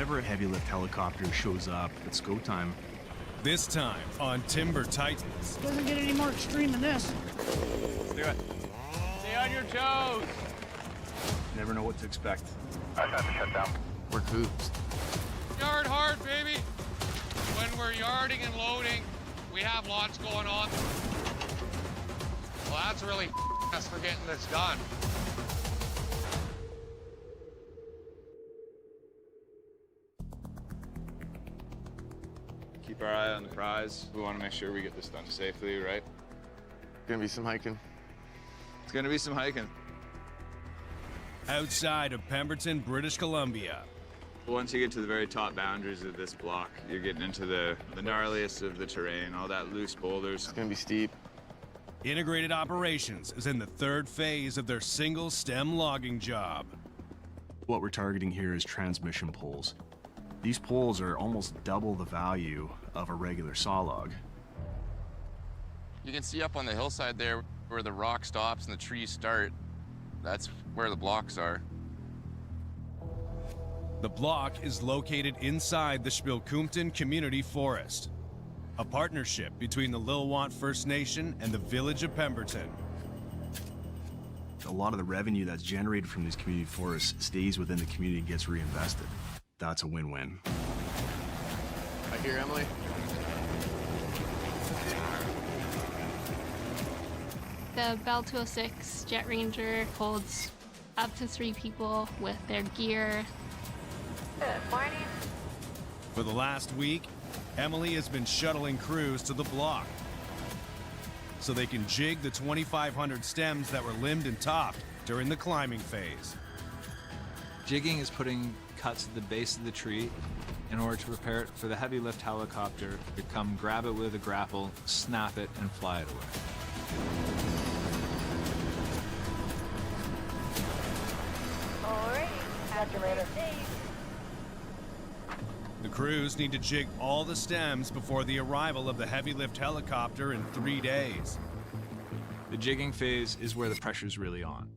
Whenever a heavy lift helicopter shows up, it's go time. This time on Timber Titans. Doesn't get any more extreme than this. Let's do it. Stay on your toes. Never know what to expect. I got to shut down. We're coops. Yard hard, baby. When we're yarding and loading, we have lots going on. Well, that's really us for getting this done. Keep our eye on the prize. We want to make sure we get this done safely, right? Gonna be some hiking. It's gonna be some hiking. Outside of Pemberton, British Columbia. Once you get to the very top boundaries of this block, you're getting into the gnarliest of the terrain, all that loose boulders. It's gonna be steep. Integrated Operations is in the third phase of their single stem logging job. What we're targeting here is transmission poles. These poles are almost double the value of a regular saw log. You can see up on the hillside there where the rock stops and the trees start. That's where the blocks are. The block is located inside the Spilkumton Community Forest, a partnership between the Lilwant First Nation and the Village of Pemberton. A lot of the revenue that's generated from these community forests stays within the community and gets reinvested. That's a win-win. I hear Emily. The Bell 206 Jet Ranger holds up to 3 people with their gear. Good morning. For the last week, Emily has been shuttling crews to the block so they can jig the 2,500 stems that were limbed and topped during the climbing phase. Jigging is putting cuts at the base of the tree in order to prepare it for the heavy lift helicopter to come grab it with a grapple, snap it, and fly it away. Alrighty, catch you later. The crews need to jig all the stems before the arrival of the heavy lift helicopter in 3 days. The jigging phase is where the pressure's really on.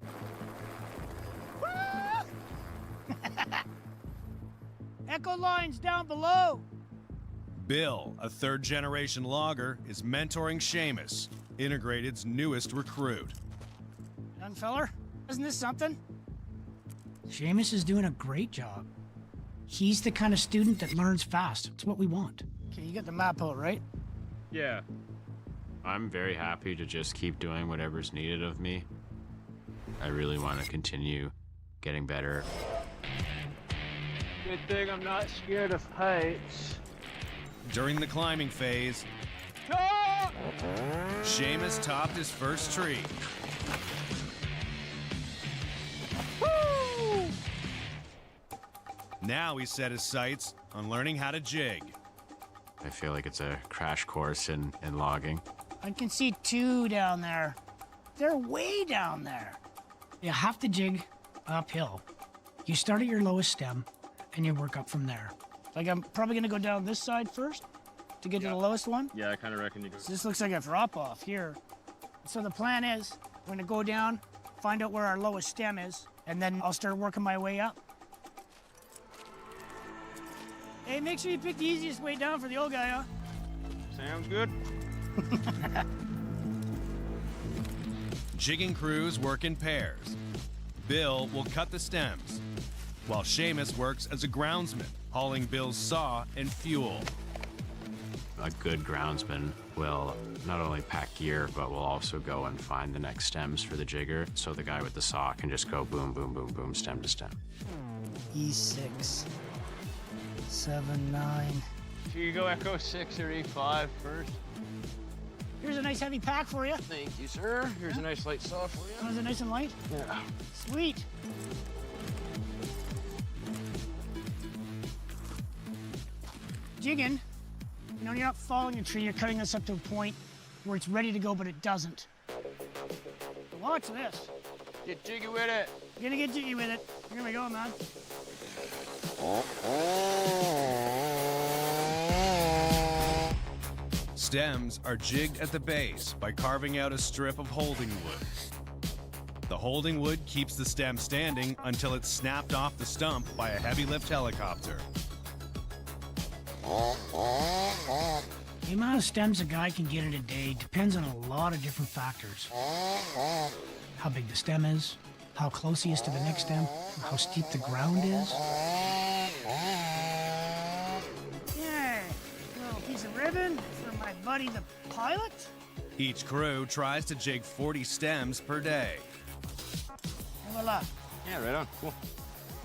Echo lines down below. Bill, a third-generation logger, is mentoring Seamus, Integrated's newest recruit. Young feller, isn't this something? Seamus is doing a great job. He's the kind of student that learns fast. It's what we want. Okay, you got the map out, right? Yeah. I'm very happy to just keep doing whatever's needed of me. I really want to continue getting better. Good thing I'm not scared of heights. During the climbing phase, Seamus topped his first tree. Woo! Now he set his sights on learning how to jig. I feel like it's a crash course in logging. I can see 2 down there. They're way down there. You have to jig uphill. You start at your lowest stem, and you work up from there. Like, I'm probably gonna go down this side first to get to the lowest one. Yeah, I kind of reckon you go. So this looks like a drop off here. So the plan is, we're gonna go down, find out where our lowest stem is, and then I'll start working my way up. Hey, make sure you pick the easiest way down for the old guy, huh? Sounds good. Jigging crews work in pairs. Bill will cut the stems, while Seamus works as a groundsman, hauling Bill's saw and fuel. A good groundsman will not only pack gear, but will also go and find the next stems for the jigger, so the guy with the saw can just go boom, boom, boom, boom, stem to stem. E6, 7, 9. Should you go Echo 6 or E5 first? Here's a nice heavy pack for you. Thank you, sir. Here's a nice light saw for you. Oh, is it nice and light? Yeah. Sweet. Jigging, you know, you're not falling a tree, you're cutting this up to a point where it's ready to go, but it doesn't. Watch this. Get jiggy with it. You're gonna get jiggy with it. Here we go, man. Stems are jigged at the base by carving out a strip of holding wood. The holding wood keeps the stem standing until it's snapped off the stump by a heavy lift helicopter. The amount of stems a guy can get in a day depends on a lot of different factors. How big the stem is, how close he is to the next stem, how steep the ground is. Yeah, a little piece of ribbon for my buddy the pilot. Each crew tries to jig 40 stems per day. And voila. Yeah, right on. Cool.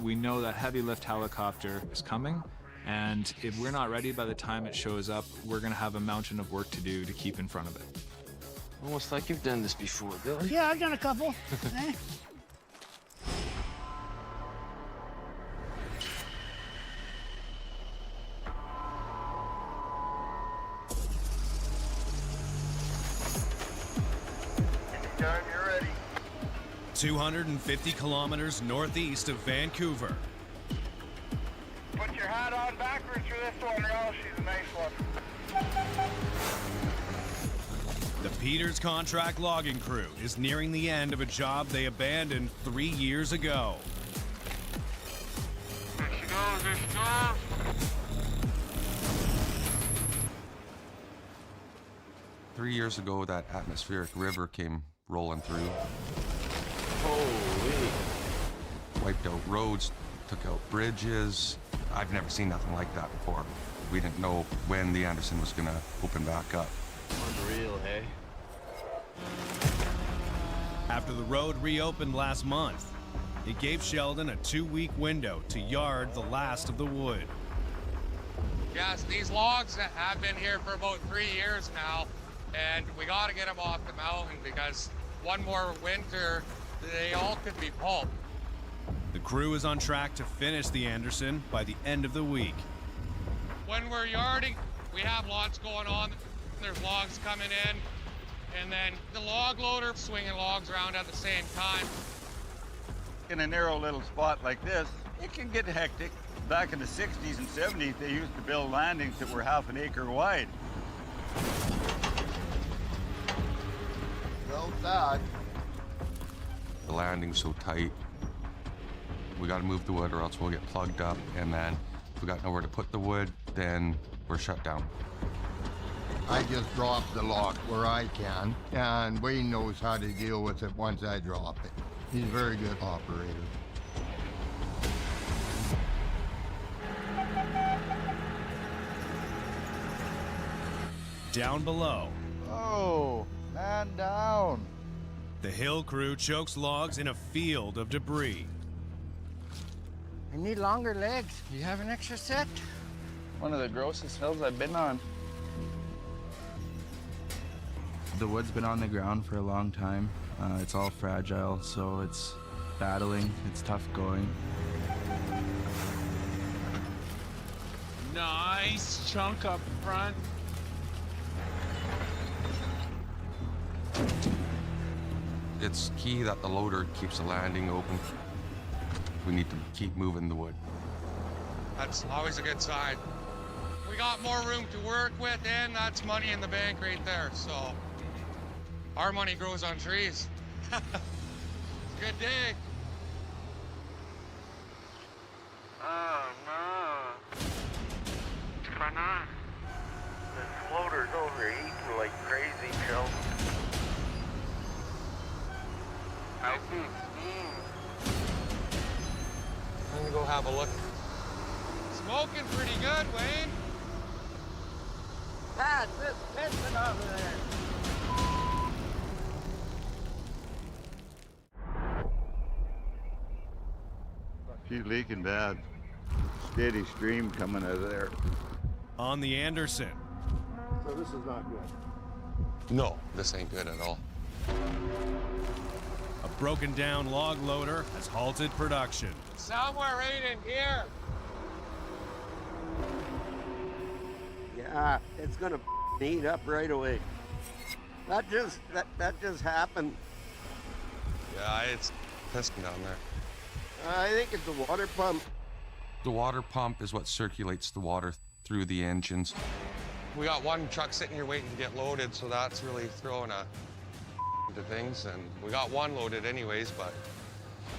We know that heavy lift helicopter is coming, and if we're not ready by the time it shows up, we're gonna have a mountain of work to do to keep in front of it. Almost like you've done this before, Billy. Yeah, I've done a couple. Eh? Anytime you're ready. 250 kilometers northeast of Vancouver. Put your hat on backwards for this one, Ralph. She's a nice one. The Peters Contract Logging Crew is nearing the end of a job they abandoned 3 years ago. There she goes, there she goes. 3 years ago, that atmospheric river came rolling through. Holy. Wiped out roads, took out bridges. I've never seen nothing like that before. We didn't know when the Anderson was gonna open back up. Unreal, hey? After the road reopened last month, it gave Sheldon a 2-week window to yard the last of the wood. Yes, these logs have been here for about 3 years now, and we got to get them off the mountain because one more winter, they all could be pulp. The crew is on track to finish the Anderson by the end of the week. When we're yarding, we have lots going on. There's logs coming in, and then the log loader swinging logs around at the same time. In a narrow little spot like this, it can get hectic. Back in the 60s and 70s, they used to build landings that were half an acre wide. Well done. The landing's so tight. We gotta move the wood or else we'll get plugged up, and then if we got nowhere to put the wood, then we're shut down. I just drop the log where I can, and Wayne knows how to deal with it once I drop it. He's a very good operator. Down below, Oh, man down. the hill crew chokes logs in a field of debris. I need longer legs. Do you have an extra set? One of the grossest hills I've been on. The wood's been on the ground for a long time. It's all fragile, so it's battling. It's tough going. Nice chunk up front. It's key that the loader keeps the landing open. We need to keep moving the wood. That's always a good sign. We got more room to work with, and that's money in the bank right there. So our money grows on trees. Good day. Oh, no. What's going on? The floater's overheating like crazy, Sheldon. I see steam. I'm gonna go have a look. Smoking pretty good, Wayne. That's just pissing over there. She's leaking bad. Steady stream coming out of there. On the Anderson, So this is not good. No, this ain't good at all. a broken down log loader has halted production. Somewhere right in here. Yeah, it's gonna heat up right away. That just happened. Yeah, it's pissing down there. I think it's a water pump. The water pump is what circulates the water through the engines. We got one truck sitting here waiting to get loaded, so that's really throwing a to things. And we got one loaded anyways, but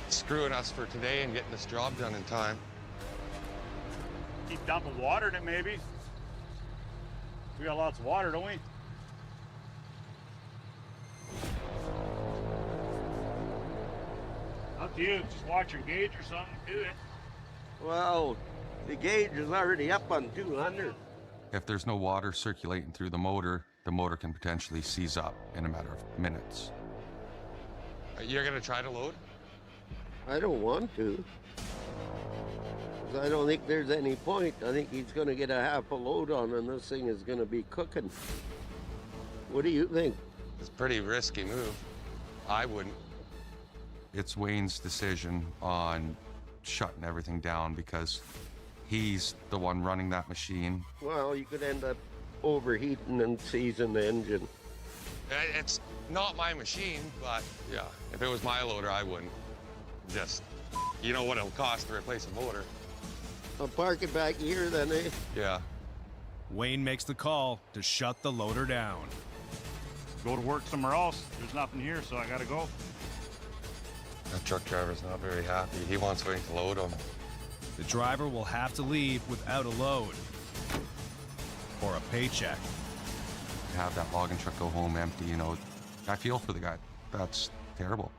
it's screwing us for today and getting this job done in time. Keep dumping water in it, maybe. We got lots of water, don't we? Up to you. Just watch your gauge or something. Do it. Well, the gauge is already up on 200. If there's no water circulating through the motor can potentially seize up in a matter of minutes. You're gonna try to load? I don't want to. 'Cause I don't think there's any point. I think he's going to get a half a load on and this thing is going to be cooking. What do you think? It's a pretty risky move. I wouldn't. It's Wayne's decision on shutting everything down because he's the one running that machine. Well, you could end up overheating and seizing the engine. It's not my machine, but yeah, if it was my loader, I wouldn't. Just, you know what it'll cost to replace a motor. I'll park it back here then, eh? Yeah. Wayne makes the call to shut the loader down. Go to work somewhere else. There's nothing here, so I gotta go. That truck driver's not very happy. He wants Wayne to load him. The driver will have to leave without a load or a paycheck. Have that logging truck go home empty, you know. I feel for the guy. That's terrible.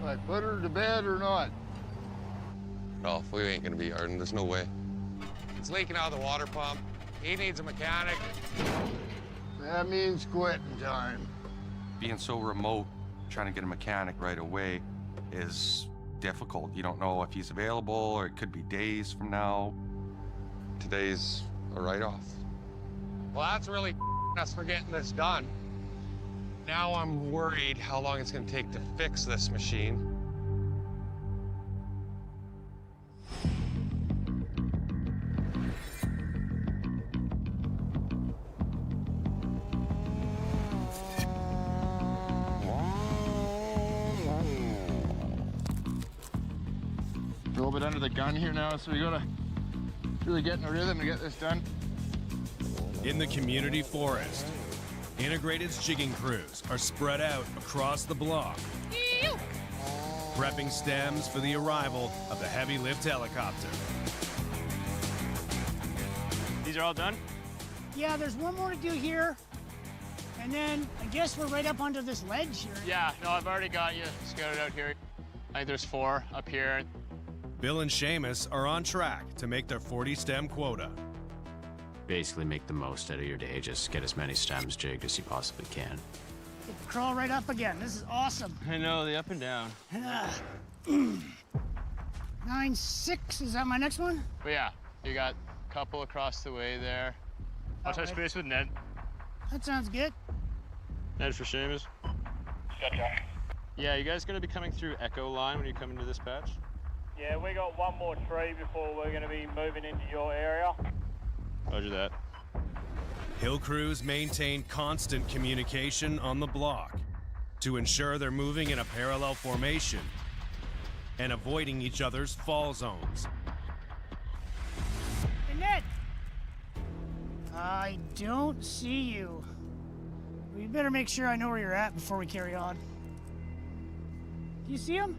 Like, put her to bed or not? No, we ain't gonna be hard, there's no way. It's leaking out of the water pump. He needs a mechanic. That means quitting time. Being so remote, trying to get a mechanic right away is difficult. You don't know if he's available, or it could be days from now. Today's a write-off. Well, that's really us for getting this done. Now I'm worried how long it's gonna take to fix this machine. A little bit under the gun here now, so we gotta really get in a rhythm to get this done. In the community forest, Integrated's jigging crews are spread out across the block, prepping stems for the arrival of the heavy lift helicopter. These are all done? Yeah, there's one more to do here. And then I guess we're right up onto this ledge here. Yeah, no, I've already got you scouted out here. I think there's 4 up here. Bill and Seamus are on track to make their 40 stem quota. Basically make the most out of your day. Just get as many stems jigged as you possibly can. Crawl right up again. This is awesome. I know, the up and down. 9-6, is that my next one? But yeah, you got a couple across the way there. I'll touch base with Ned. That sounds good. Ned for Seamus. Gotcha. Yeah, you guys gonna be coming through Echo Line when you come into this patch? Yeah, we got one more tree before we're gonna be moving into your area. Roger that. Hill crews maintain constant communication on the block to ensure they're moving in a parallel formation and avoiding each other's fall zones. Hey, Ned! I don't see you. We better make sure I know where you're at before we carry on. Do you see him?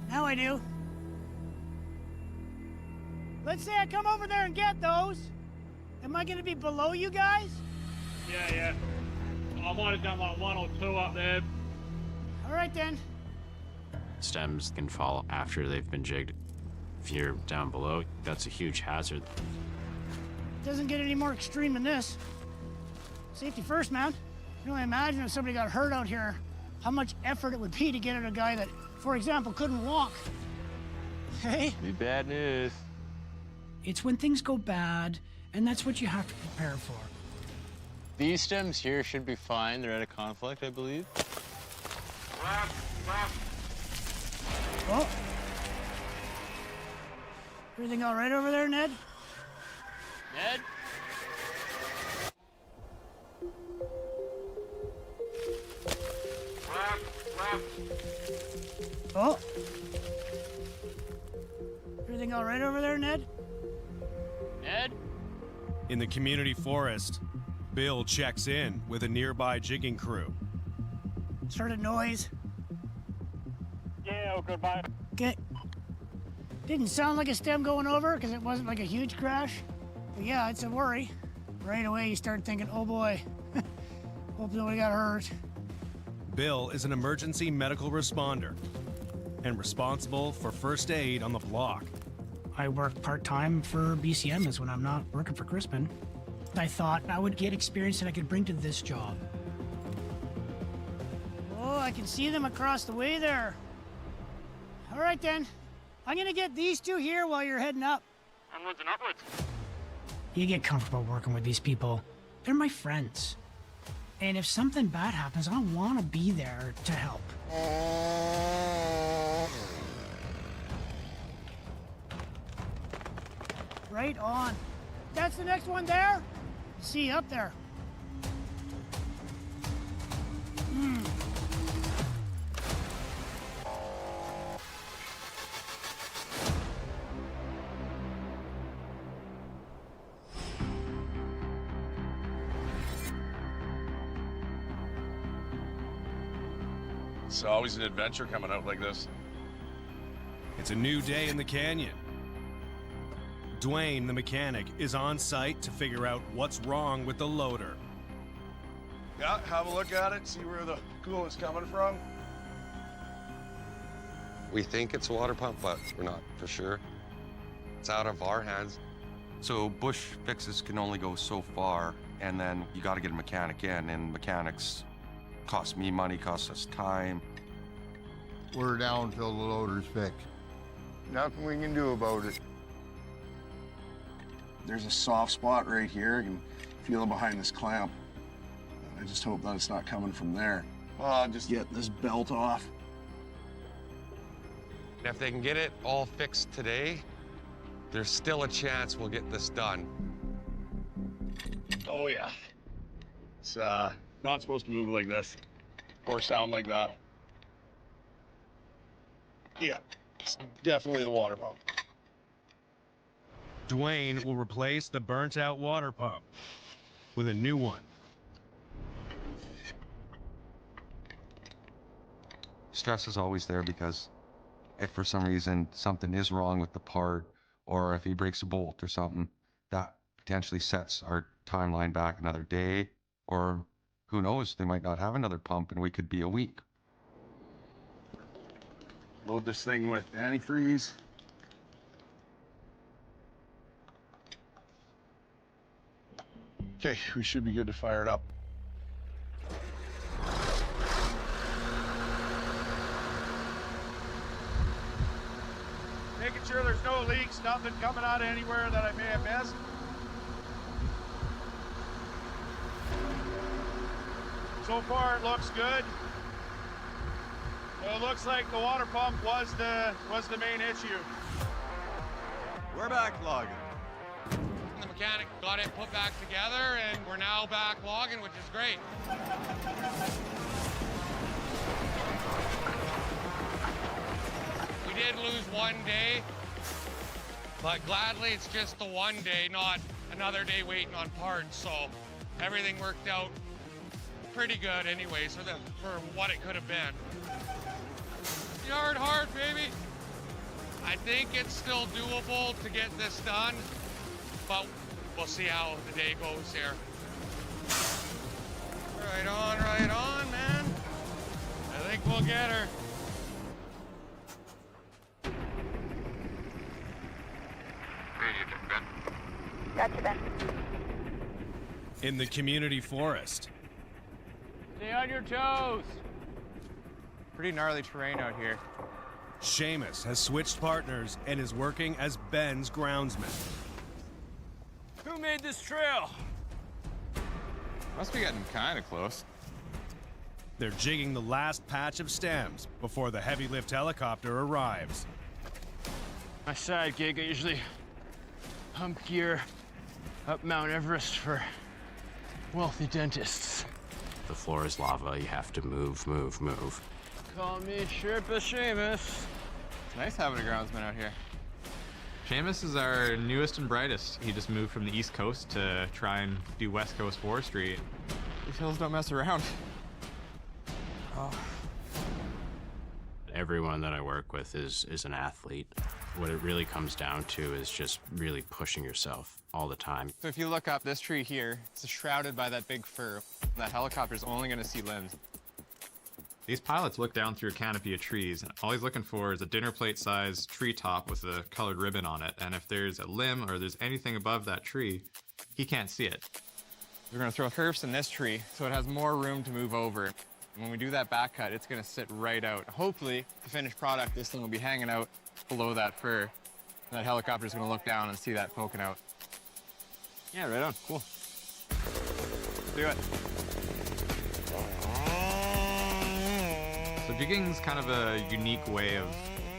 Now I do. Let's say I come over there and get those. Am I gonna be below you guys? Yeah. I might have done like 1 or 2 up there. All right then. Stems can fall after they've been jigged. If you're down below, that's a huge hazard. Doesn't get any more extreme than this. Safety first, man. You can only imagine if somebody got hurt out here, how much effort it would be to get at a guy that, for example, couldn't walk. Hey? Be bad news. It's when things go bad, and that's what you have to prepare for. These stems here should be fine. They're at a conflict, I believe. Oh. Everything all right over there, Ned? Ned? Oh. Everything all right over there, Ned? Ned? In the community forest, Bill checks in with a nearby jigging crew. Started noise. Yeah, all good, mate. Okay. Didn't sound like a stem going over because it wasn't like a huge crash. But yeah, it's a worry. Right away, you start thinking, oh boy, hope nobody got hurt. Bill is an emergency medical responder and responsible for first aid on the block. I work part-time for BCMs when I'm not working for Crispin. I thought I would get experience that I could bring to this job. Oh, I can see them across the way there. All right then, I'm gonna get these two here while you're heading up. Onwards and upwards. You get comfortable working with these people. They're my friends. And if something bad happens, I want to be there to help. Right on. That's the next one there? See, up there. It's always an adventure coming out like this. It's a new day in the canyon. Dwayne, the mechanic, is on site to figure out what's wrong with the loader. Yeah, have a look at it, see where the coolant's coming from. We think it's a water pump, but we're not for sure. It's out of our hands. So bush fixes can only go so far, and then you got to get a mechanic in, and mechanics cost me money, cost us time. We're down till the loader's fixed. Nothing we can do about it. There's a soft spot right here. You can feel it behind this clamp. I just hope that it's not coming from there. Just get this belt off. If they can get it all fixed today, there's still a chance we'll get this done. Oh yeah. It's not supposed to move like this or sound like that. Yeah, it's definitely the water pump. Dwayne will replace the burnt-out water pump with a new one. Stress is always there because if for some reason something is wrong with the part, or if he breaks a bolt or something, that potentially sets our timeline back another day, or who knows, they might not have another pump and we could be a week. Load this thing with antifreeze. Okay, we should be good to fire it up. Making sure there's no leaks, nothing coming out of anywhere that I may have missed. So far it looks good. It looks like the water pump was the main issue. We're backlogging. The mechanic got it put back together, and we're now backlogging, which is great. We did lose one day, but gladly it's just the one day, not another day waiting on parts. So everything worked out pretty good anyways for what it could have been. Yard hard, baby. I think it's still doable to get this done, but we'll see how the day goes here. Right on, man. I think we'll get her. Gotcha, Ben. In the community forest. Stay on your toes. Pretty gnarly terrain out here. Seamus has switched partners and is working as Ben's groundsman. Who made this trail? Must be getting kind of close. They're jigging the last patch of stems before the heavy lift helicopter arrives. My side gig, I usually pump gear up Mount Everest for wealthy dentists. The floor is lava. You have to move. Call me Sherpa Seamus. It's nice having a groundsman out here. Seamus is our newest and brightest. He just moved from the East Coast to try and do West Coast forestry. These hills don't mess around. Oh. Everyone that I work with is an athlete. What it really comes down to is just really pushing yourself all the time. So if you look up this tree here, it's shrouded by that big fir. That helicopter's only gonna see limbs. These pilots look down through a canopy of trees, and all he's looking for is a dinner plate sized tree top with a colored ribbon on it. And if there's a limb or there's anything above that tree, he can't see it. We're gonna throw kerfs in this tree so it has more room to move over. When we do that back cut, it's gonna sit right out. Hopefully, the finished product, this thing will be hanging out below that fir. And that helicopter's gonna look down and see that poking out. Yeah, right on, cool. Let's do it. So jigging's kind of a unique way of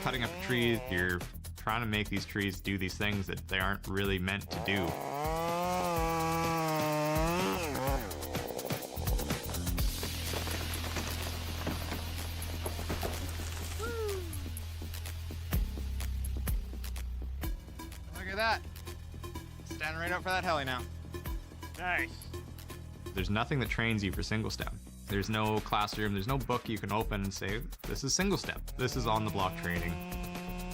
cutting up a tree. You're trying to make these trees do these things that they aren't really meant to do. Look at that. Standing right up for that heli now. Nice. There's nothing that trains you for single stem. There's no classroom, there's no book you can open and say, this is single step. This is on the block training.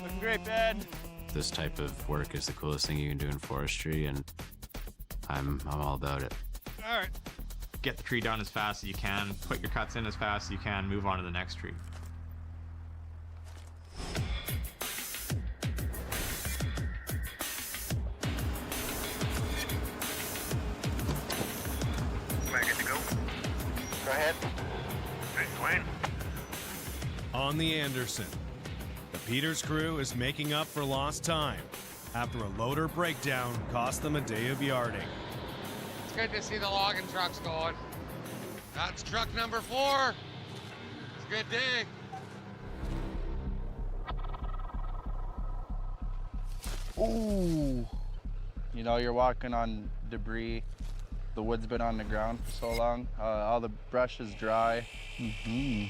Looking great, bud. This type of work is the coolest thing you can do in forestry, and I'm all about it. All right. Get the tree done as fast as you can, put your cuts in as fast as you can, move on to the next tree. Go ahead. Hey, Dwayne. On the Anderson, the Peters crew is making up for lost time after a loader breakdown cost them a day of yarding. It's good to see the logging trucks going. That's truck number 4. It's a good day. Ooh. You know, you're walking on debris. The wood's been on the ground for so long. All the brush is dry. Mm-hmm.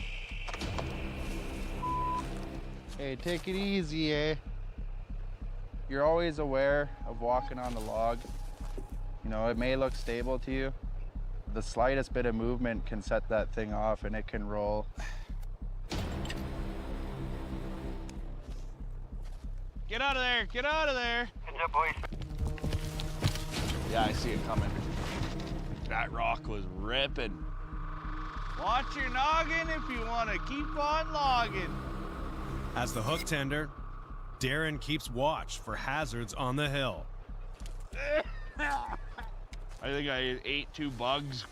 Hey, take it easy, eh? You're always aware of walking on the log. You know, it may look stable to you. The slightest bit of movement can set that thing off and it can roll. Get out of there! Get out of there! Good job, boys. Yeah, I see it coming. That rock was ripping. Watch your noggin if you want to keep on logging. As the hook tender, Darren keeps watch for hazards on the hill. I think I ate 2 bugs.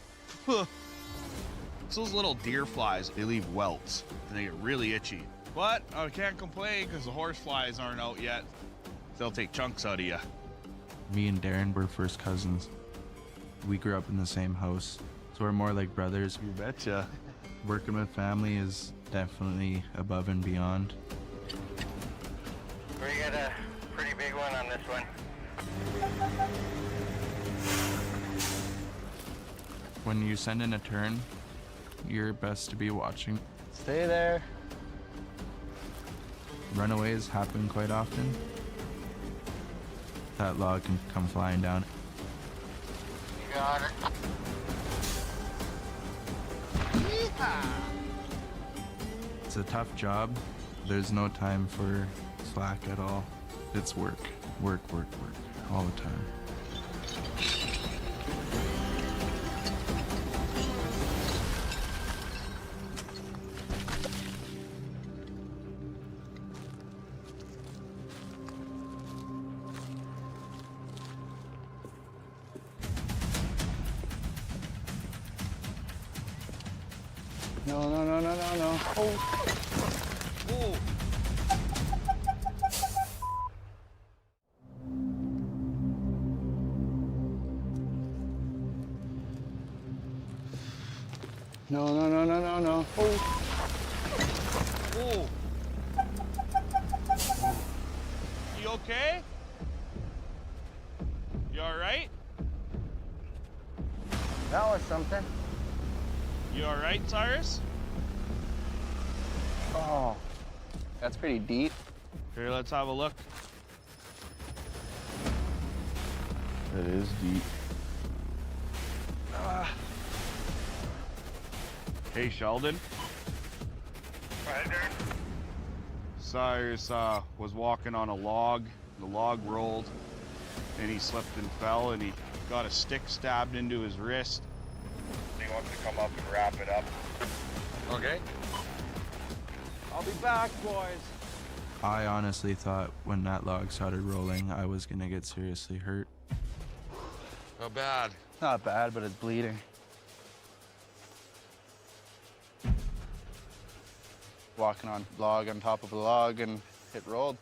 It's those little deer flies. They leave welts and they get really itchy. But I can't complain because the horse flies aren't out yet. They'll take chunks out of you. Me and Darren were first cousins. We grew up in the same house, so we're more like brothers. You betcha. Working with family is definitely above and beyond. We got a pretty big one on this one. When you send in a turn, you're best to be watching. Stay there. Runaways happen quite often. That log can come flying down. You got it. It's a tough job. There's no time for slack at all. It's work, work, work, work, all the time. No, no, no, no, no, no. Oh. Oh. No, no, no, no, no, no. Oh. Oh. You okay? You all right? That was something. You all right, Cyrus? Oh, that's pretty deep. Here, let's have a look. It is deep. Hey, Sheldon. Right there. Cyrus was walking on a log. The log rolled, and he slipped and fell, and he got a stick stabbed into his wrist. He wants to come up and wrap it up. Okay. I'll be back, boys. I honestly thought when that log started rolling, I was gonna get seriously hurt. How bad? Not bad, but it's bleeding. Walking on log on top of a log, and it rolled.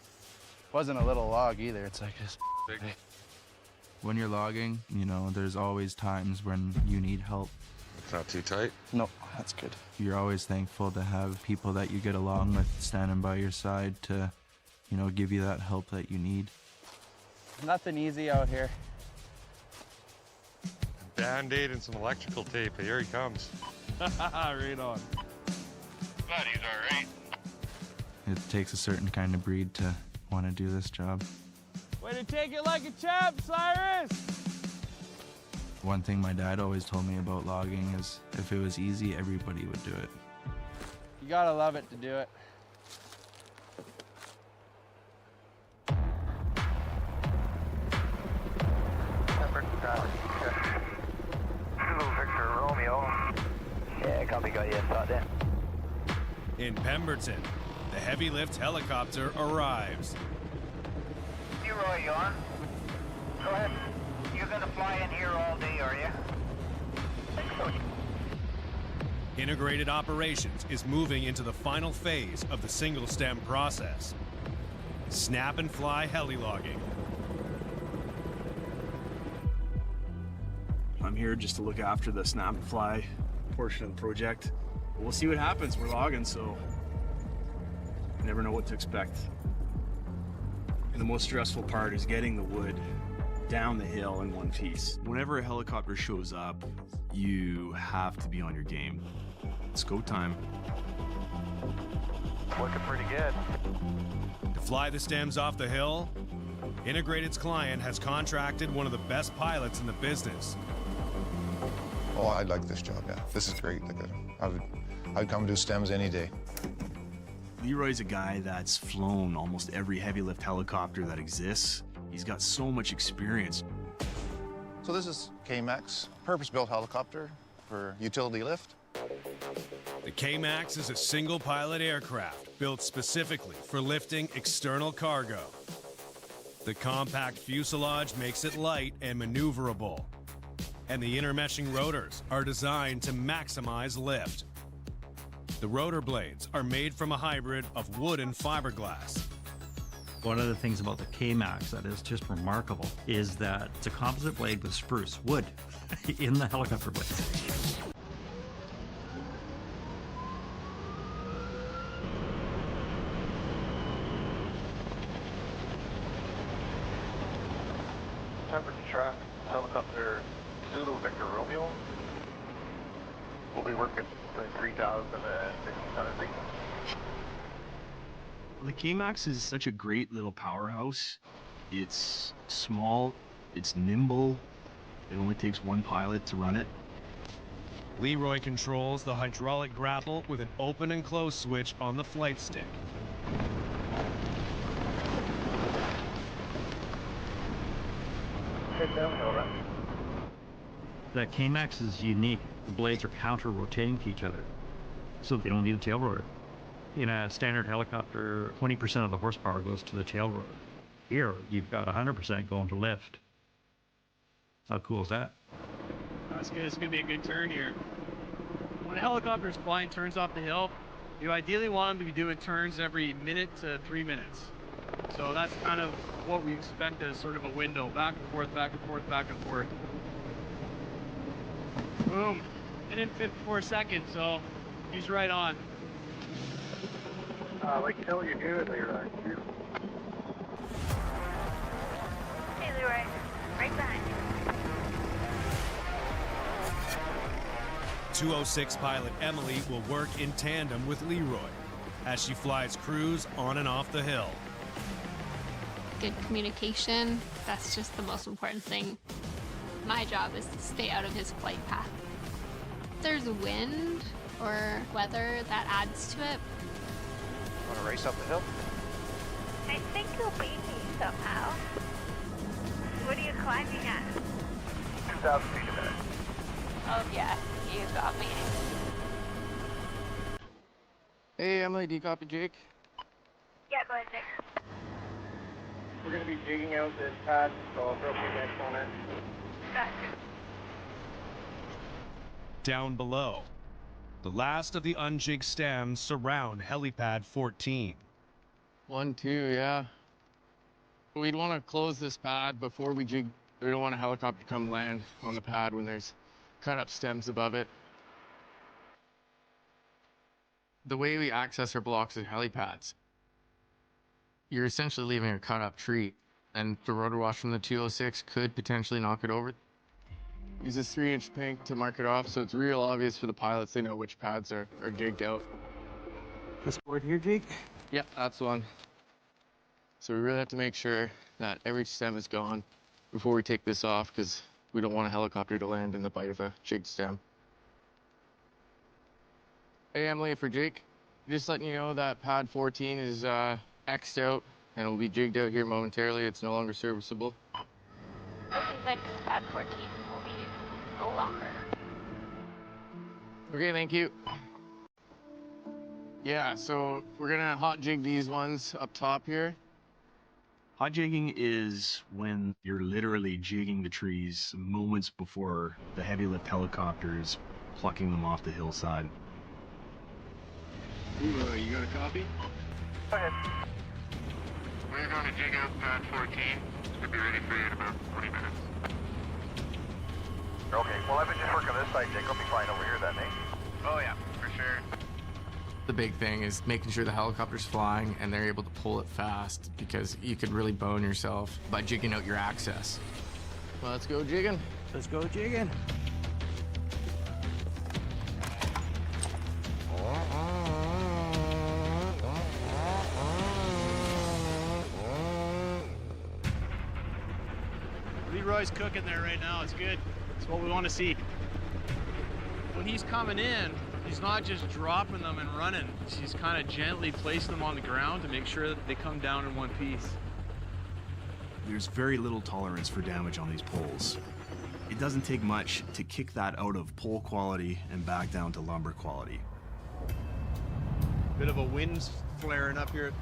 Wasn't a little log either. It's like this big. When you're logging, you know, there's always times when you need help. It's not too tight? No, that's good. You're always thankful to have people that you get along with standing by your side to, you know, give you that help that you need. Nothing easy out here. Band-aid and some electrical tape. Here he comes. Right on. But he's all right. It takes a certain kind of breed to want to do this job. Way to take it like a champ, Cyrus! One thing my dad always told me about logging is if it was easy, everybody would do it. You gotta love it to do it. Victor Romeo. Yeah, copy, got you. Start there. In Pemberton, the heavy lift helicopter arrives. Leroy, you on? Go ahead. You're gonna fly in here all day, are you? I think so. Integrated Operations is moving into the final phase of the single stem process. Snap and fly heli logging. I'm here just to look after the snap and fly portion of the project. We'll see what happens. We're logging, so you never know what to expect. And the most stressful part is getting the wood down the hill in one piece. Whenever a helicopter shows up, you have to be on your game. It's go time. Looking pretty good. To fly the stems off the hill, Integrated's client has contracted one of the best pilots in the business. Oh, I like this job, yeah. This is great. Like, I'd come do stems any day. Leroy's a guy that's flown almost every heavy lift helicopter that exists. He's got so much experience. So this is K-Max, purpose-built helicopter for utility lift. The K-Max is a single-pilot aircraft built specifically for lifting external cargo. The compact fuselage makes it light and maneuverable, and the intermeshing rotors are designed to maximize lift. The rotor blades are made from a hybrid of wood and fiberglass. One of the things about the K-Max that is just remarkable is that it's a composite blade with spruce wood in the helicopter blades. Temperature track, helicopter Zulu Victor Romeo. We'll be working between 3,000 and 1,500 feet. The K-Max is such a great little powerhouse. It's small, it's nimble, it only takes one pilot to run it. Leroy controls the hydraulic grapple with an open and close switch on the flight stick. Head downhill, right? The K-Max is unique. The blades are counter-rotating to each other, so they don't need a tail rotor. In a standard helicopter, 20% of the horsepower goes to the tail rotor. Here, you've got 100% going to lift. How cool is that? That's good. It's going to be a good turn here. When a helicopter is flying turns off the hill, you ideally want them to be doing turns every minute to 3 minutes. So that's kind of what we expect as sort of a window, back and forth, back and forth, back and forth. Boom. And in 54 seconds, so he's right on. We can tell you're good, Leroy. Hey, Leroy. Right behind you. 206 pilot Emily will work in tandem with Leroy as she flies crews on and off the hill. Good communication, that's just the most important thing. My job is to stay out of his flight path. If there's wind or weather that adds to it. Want to race up the hill? I think you'll beat me somehow. What are you climbing at? 2,000 feet a minute. Oh yeah, you got me. Hey, Emily, do you copy Jake? Yeah, go ahead, Nick. We're going to be jigging out this pad, so I'll throw some next on it. Gotcha. Down below, the last of the unjigged stems surround helipad 14. 1, 2, yeah. We'd want to close this pad before we jig. We don't want a helicopter to come land on the pad when there's cut up stems above it. The way we access our blocks is helipads. You're essentially leaving a cut up tree, and the rotor wash from the 206 could potentially knock it over. Use this 3-inch pink to mark it off, so it's real obvious for the pilots. They know which pads are jigged out. This board here, Jake? Yep, that's the one. So we really have to make sure that every stem is gone before we take this off, because we don't want a helicopter to land in the bite of a jigged stem. Hey Emily, for Jake, just letting you know that pad 14 is X'd out and will be jigged out here momentarily. It's no longer serviceable. This is like pad 14 will be no longer. Okay, thank you. Yeah, so we're gonna hot jig these ones up top here. Hot jigging is when you're literally jigging the trees moments before the heavy lift helicopters plucking them off the hillside. Ooh, you got a copy? Go ahead. We're gonna jig out pad 14. Should be ready for you in about 20 minutes. Okay, well, I've been just working on this side, Jake. I'll be fine over here then, eh? Oh yeah, for sure. The big thing is making sure the helicopter's flying and they're able to pull it fast, because you could really bone yourself by jigging out your access. Well, let's go jigging. Let's go jigging. Leroy's cooking there right now. It's good. It's what we want to see. When he's coming in, he's not just dropping them and running. He's kind of gently placing them on the ground to make sure that they come down in one piece. There's very little tolerance for damage on these poles. It doesn't take much to kick that out of pole quality and back down to lumber quality. Bit of a wind flaring up here.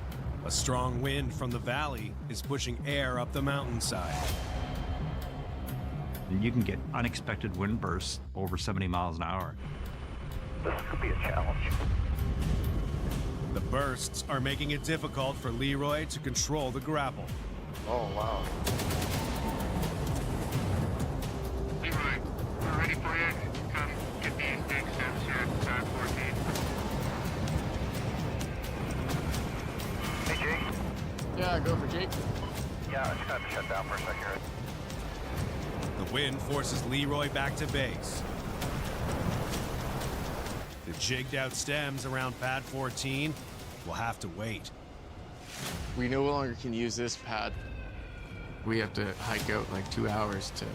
A strong wind from the valley is pushing air up the mountainside. And you can get unexpected wind bursts over 70 miles an hour. This could be a challenge. The bursts are making it difficult for Leroy to control the grapple. Oh, wow. Leroy, we're ready for you. Come get these big stems here at pad 14. Hey, Jake. Yeah, go for Jake. Yeah, I just have to shut down for a second. The wind forces Leroy back to base. The jigged out stems around pad 14 will have to wait. We no longer can use this pad. We have to hike out like 2 hours to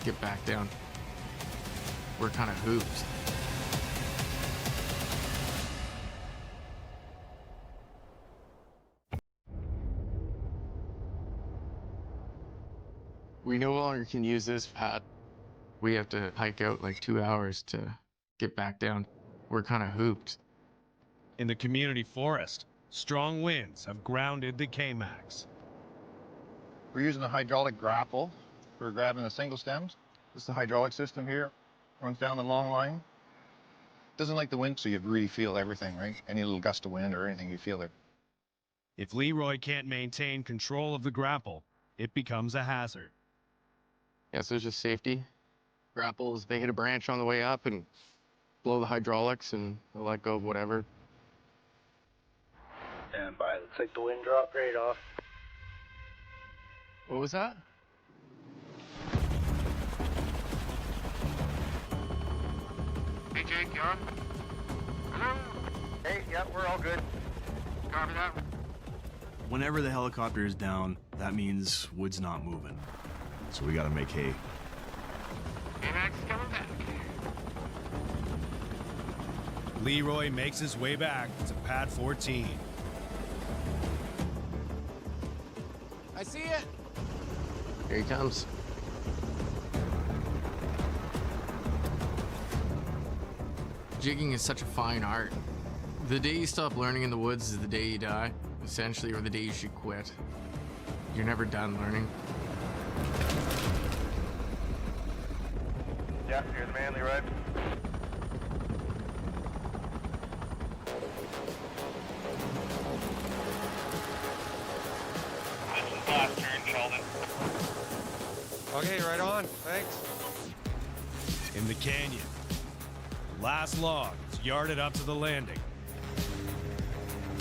get back down. We're kind of hooped. We no longer can use this pad. We have to hike out like 2 hours to get back down. We're kind of hooped. In the community forest, strong winds have grounded the K-Max. We're using a hydraulic grapple for grabbing the single stems. This is the hydraulic system here. Runs down the long line. Doesn't like the wind, so you really feel everything, right? Any little gust of wind or anything, you feel it. If Leroy can't maintain control of the grapple, it becomes a hazard. Yeah, so it's just safety. Grapples, they hit a branch on the way up and blow the hydraulics and they'll let go of whatever. Stand by. Looks like the wind dropped right off. What was that? Hey Jake, you on? Hello? Hey, yeah, we're all good. Copy that. Whenever the helicopter is down, that means wood's not moving. So we gotta make hay. K-Max is coming back. Leroy makes his way back to pad 14. I see it. Here he comes. Jigging is such a fine art. The day you stop learning in the woods is the day you die, essentially, or the day you should quit. You're never done learning. Jeff, you're the Manly, right? This is last turn, Sheldon. Okay, right on. Thanks. In the canyon, the last log is yarded up to the landing.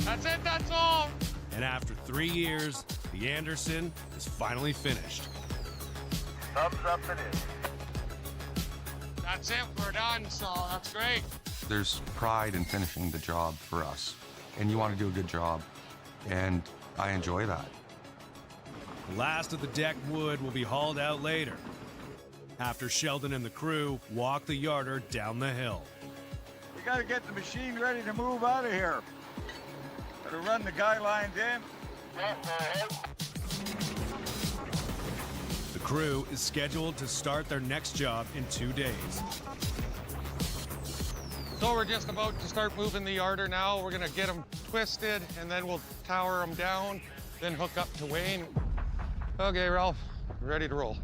That's it, that's all. And after 3 years, the Anderson is finally finished. Thumbs up it is. That's it, we're done, so that's great. There's pride in finishing the job for us, and you want to do a good job, and I enjoy that. The last of the deck wood will be hauled out later, after Sheldon and the crew walk the yarder down the hill. You gotta get the machine ready to move out of here. Gotta run the guy lines in. The crew is scheduled to start their next job in 2 days. So we're just about to start moving the yarder now. We're gonna get them twisted and then we'll tower them down, then hook up to Wayne. Okay, Ralph, ready to roll.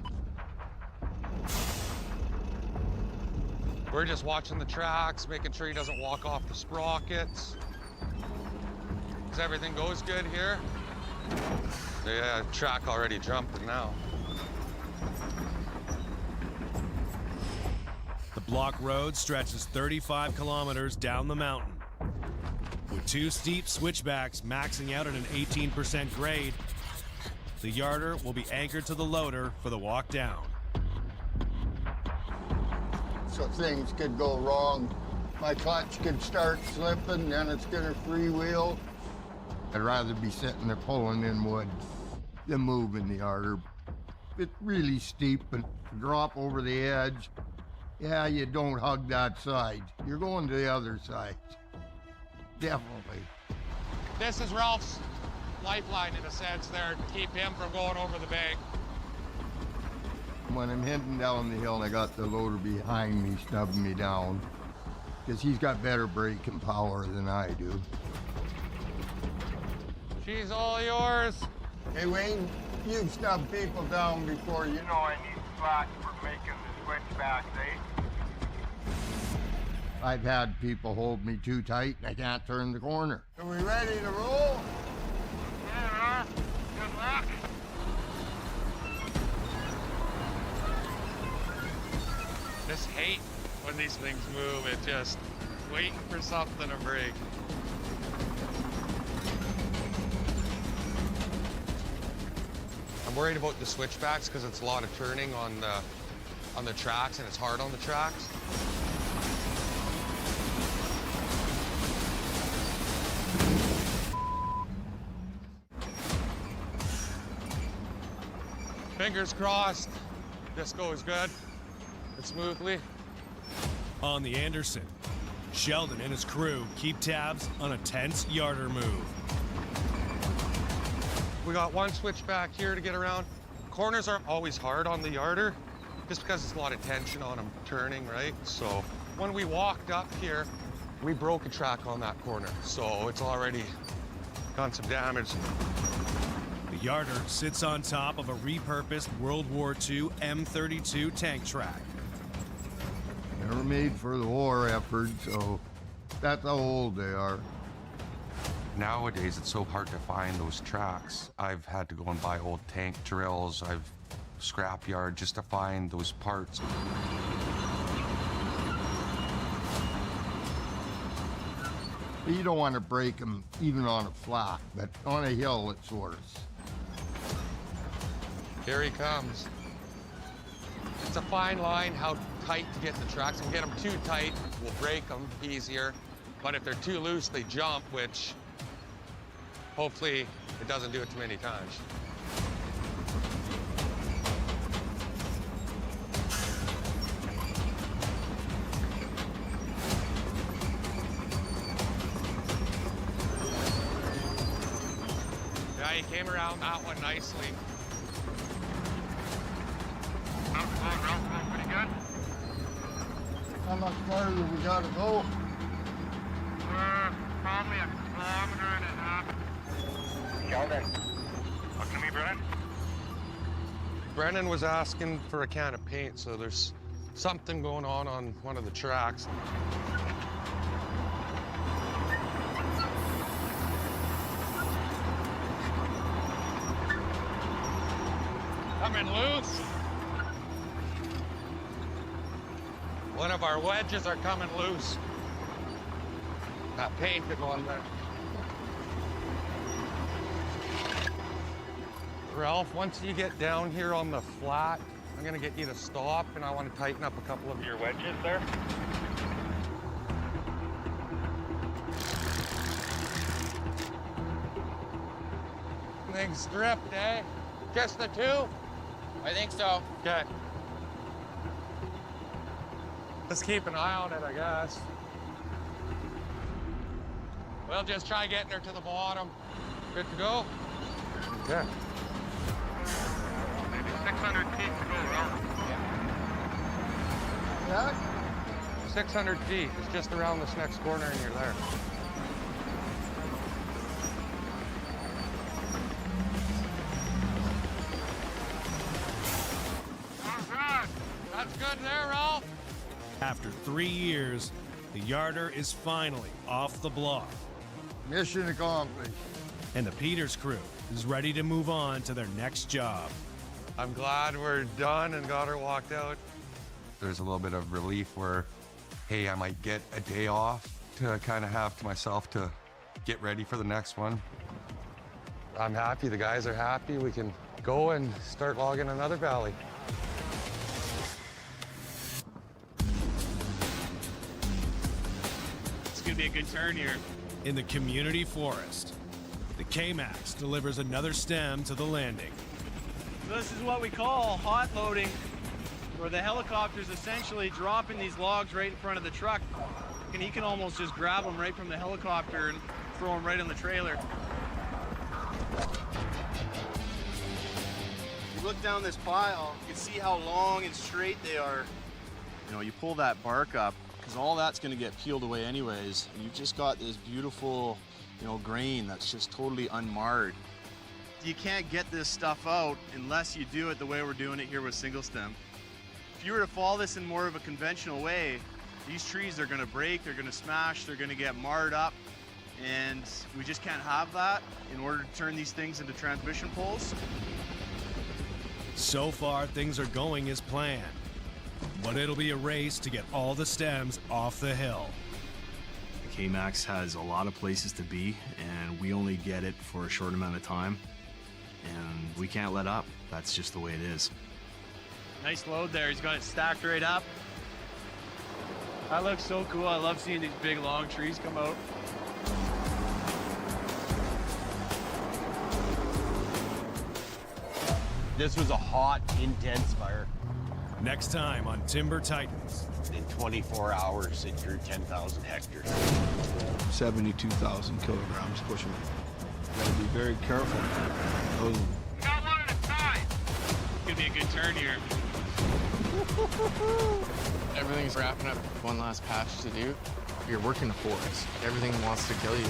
We're just watching the tracks, making sure he doesn't walk off the sprockets. As everything goes good here. The track already jumping now. The block road stretches 35 kilometers down the mountain, with 2 steep switchbacks maxing out at an 18% grade. The yarder will be anchored to the loader for the walk down. So things could go wrong. My clutch could start slipping, then it's gonna freewheel. I'd rather be sitting there pulling in wood than moving the yarder. It's really steep and drop over the edge. Yeah, you don't hug that side. You're going to the other side. Definitely. This is Ralph's lifeline in a sense there to keep him from going over the bank. When I'm heading down the hill, I got the loader behind me, snubbing me down, because he's got better braking power than I do. She's all yours. Hey, Wayne, you've snubbed people down before. You know I need slack for making the switchbacks, eh? I've had people hold me too tight and I can't turn the corner. Are we ready to roll? Yeah, good luck. Just hate when these things move. It just waiting for something to break. I'm worried about the switchbacks because it's a lot of turning on the tracks and it's hard on the tracks. Fingers crossed, this goes good and smoothly. On the Anderson, Sheldon and his crew keep tabs on a tense yarder move. We got one switchback here to get around. Corners aren't always hard on the yarder, just because there's a lot of tension on them turning, right? So when we walked up here, we broke a track on that corner, so it's already done some damage. The yarder sits on top of a repurposed World War II M32 tank track. They were made for the war effort, so that's how old they are. Nowadays, it's so hard to find those tracks. I've had to go and buy old tank drills. I've scrapyard just to find those parts. You don't want to break them even on a flat, but on a hill it's worse. Here he comes. It's a fine line how tight to get the tracks. If we get them too tight, we'll break them easier. But if they're too loose, they jump, which hopefully it doesn't do it too many times. Yeah, he came around that one nicely. Pretty good. How much farther do we gotta go? We're probably 1.5 kilometers. Sheldon. Talk to me, Brennan. Brennan was asking for a can of paint, so there's something going on one of the tracks. Coming loose. One of our wedges are coming loose. That paint could go on there. Ralph, once you get down here on the flat, I'm gonna get you to stop, and I want to tighten up a couple of your wedges there. Things stripped, eh? Just the two? I think so. Okay. Let's keep an eye on it, I guess. We'll just try getting her to the bottom. Good to go? Okay. Maybe 600 feet to go, Ralph. Yeah? 600 feet. It's just around this next corner and you're there. That's good there, Ralph. After 3 years, the yarder is finally off the block. Mission accomplished. And the Peters crew is ready to move on to their next job. I'm glad we're done and got her walked out. There's a little bit of relief where, hey, I might get a day off to kind of have to myself to get ready for the next one. I'm happy. The guys are happy. We can go and start logging another valley. It's gonna be a good turn here. In the community forest, the K-Max delivers another stem to the landing. So this is what we call hot loading, where the helicopter's essentially dropping these logs right in front of the truck, and he can almost just grab them right from the helicopter and throw them right on the trailer. You look down this pile, you can see how long and straight they are. You know, you pull that bark up, because all that's going to get peeled away anyways, and you've just got this beautiful, you know, grain that's just totally unmarred. You can't get this stuff out unless you do it the way we're doing it here with single stem. If you were to follow this in more of a conventional way, these trees are going to break, they're going to smash, they're going to get marred up, and we just can't have that in order to turn these things into transmission poles. So far, things are going as planned, but it'll be a race to get all the stems off the hill. The K-Max has a lot of places to be, and we only get it for a short amount of time, and we can't let up. That's just the way it is. Nice load there, he's got it stacked right up. That looks so cool. I love seeing these big long trees come out. This was a hot, intense fire. Next time on Timber Titans. In 24 hours, it grew 10,000 hectares. 72,000 kilograms pushing. Gotta be very careful. Those... Got one at a time. It's gonna be a good turn here. Everything's wrapping up. One last patch to do. You're working for it. Everything wants to kill you.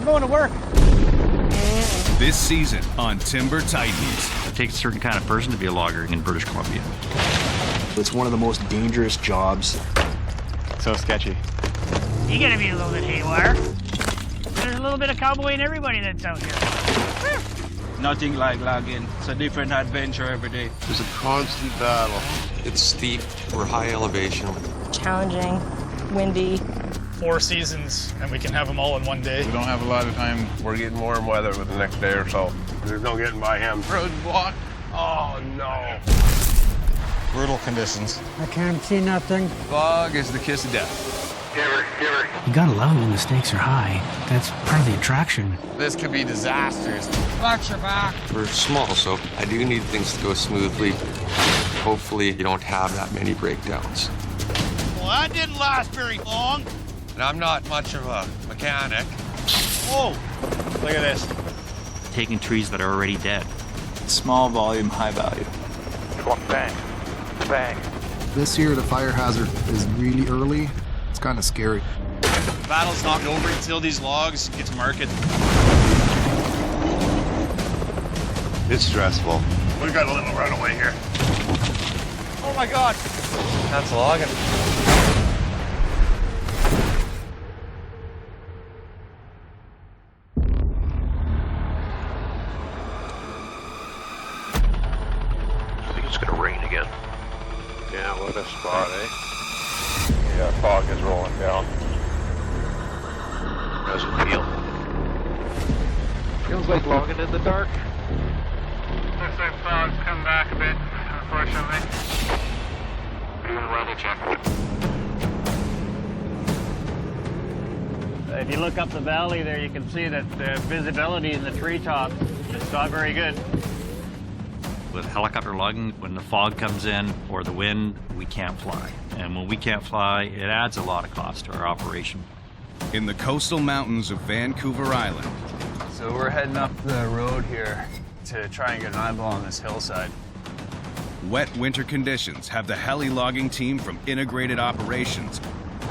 I'm going to work. This season on Timber Titans. It takes a certain kind of person to be a logger in British Columbia. It's one of the most dangerous jobs. So sketchy. You gotta be a little bit haywire. There's a little bit of cowboy in everybody that's out here. Nothing like logging. It's a different adventure every day. There's a constant battle. It's steep or high elevation. Challenging, windy. 4 seasons, and we can have them all in one day. We don't have a lot of time. We're getting warm weather with the next day or so. There's no getting by him. Roadblock. Oh, no. Brutal conditions. I can't see nothing. Fog is the kiss of death. You gotta love it when the stakes are high. That's part of the attraction. This could be disastrous. Watch your back. We're small, so I do need things to go smoothly. Hopefully you don't have that many breakdowns. Well, that didn't last very long. And I'm not much of a mechanic. Whoa, look at this. Taking trees that are already dead. Small volume, high value. One bang. Bang. This year, the fire hazard is really early. It's kind of scary. The battle's not over until these logs get to market. It's stressful. We got a little runaway here. Oh my God. That's logging. I think it's gonna rain again. Yeah, what a spot, eh? Yeah, fog is rolling down. How's it feel? Feels like logging in the dark. Looks like fog's come back a bit, unfortunately. Doing a weather check. If you look up the valley there, you can see that the visibility in the treetops is not very good. With helicopter logging, when the fog comes in or the wind, we can't fly. And when we can't fly, it adds a lot of cost to our operation. In the coastal mountains of Vancouver Island. So we're heading up the road here to try and get an eyeball on this hillside. Wet winter conditions have the heli logging team from Integrated Operations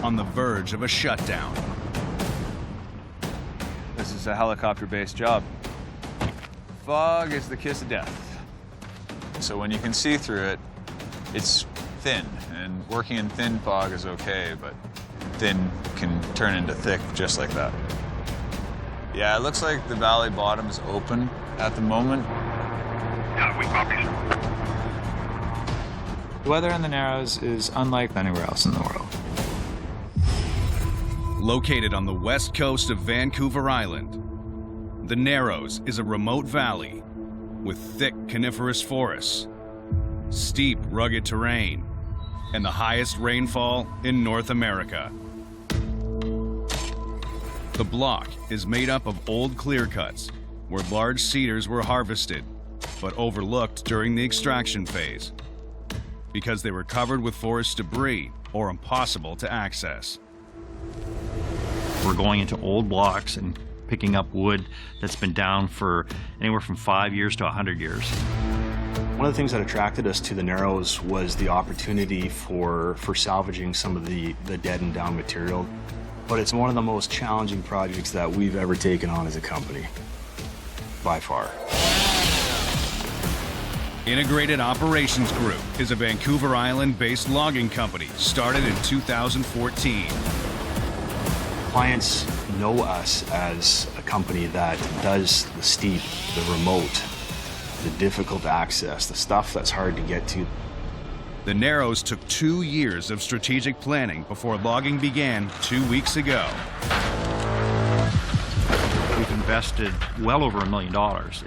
on the verge of a shutdown. This is a helicopter-based job. Fog is the kiss of death. So when you can see through it, it's thin, and working in thin fog is okay, but thin can turn into thick just like that. Yeah, it looks like the valley bottom is open at the moment. Yeah, we copy. The weather in the Narrows is unlike anywhere else in the world. Located on the west coast of Vancouver Island, the Narrows is a remote valley with thick coniferous forests, steep, rugged terrain, and the highest rainfall in North America. The block is made up of old clear cuts where large cedars were harvested but overlooked during the extraction phase because they were covered with forest debris or impossible to access. We're going into old blocks and picking up wood that's been down for anywhere from 5 years to 100 years. One of the things that attracted us to the Narrows was the opportunity for salvaging some of the dead and down material. But it's one of the most challenging projects that we've ever taken on as a company, by far. Integrated Operations Group is a Vancouver Island-based logging company started in 2014. Clients know us as a company that does the steep, the remote, the difficult access, the stuff that's hard to get to. The Narrows took 2 years of strategic planning before logging began 2 weeks ago. We've invested well over $1 million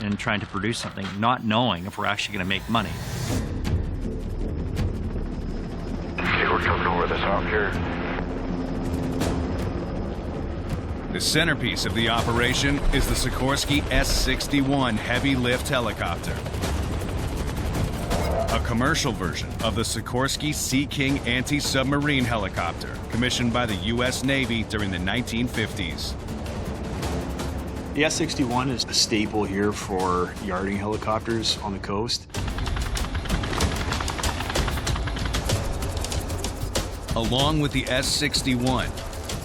in trying to produce something, not knowing if we're actually going to make money. Okay, we're coming over this out here. The centerpiece of the operation is the Sikorsky S-61 heavy lift helicopter, a commercial version of the Sikorsky Sea King anti-submarine helicopter commissioned by the U.S. Navy during the 1950s. The S-61 is a staple here for yarding helicopters on the coast. Along with the S-61,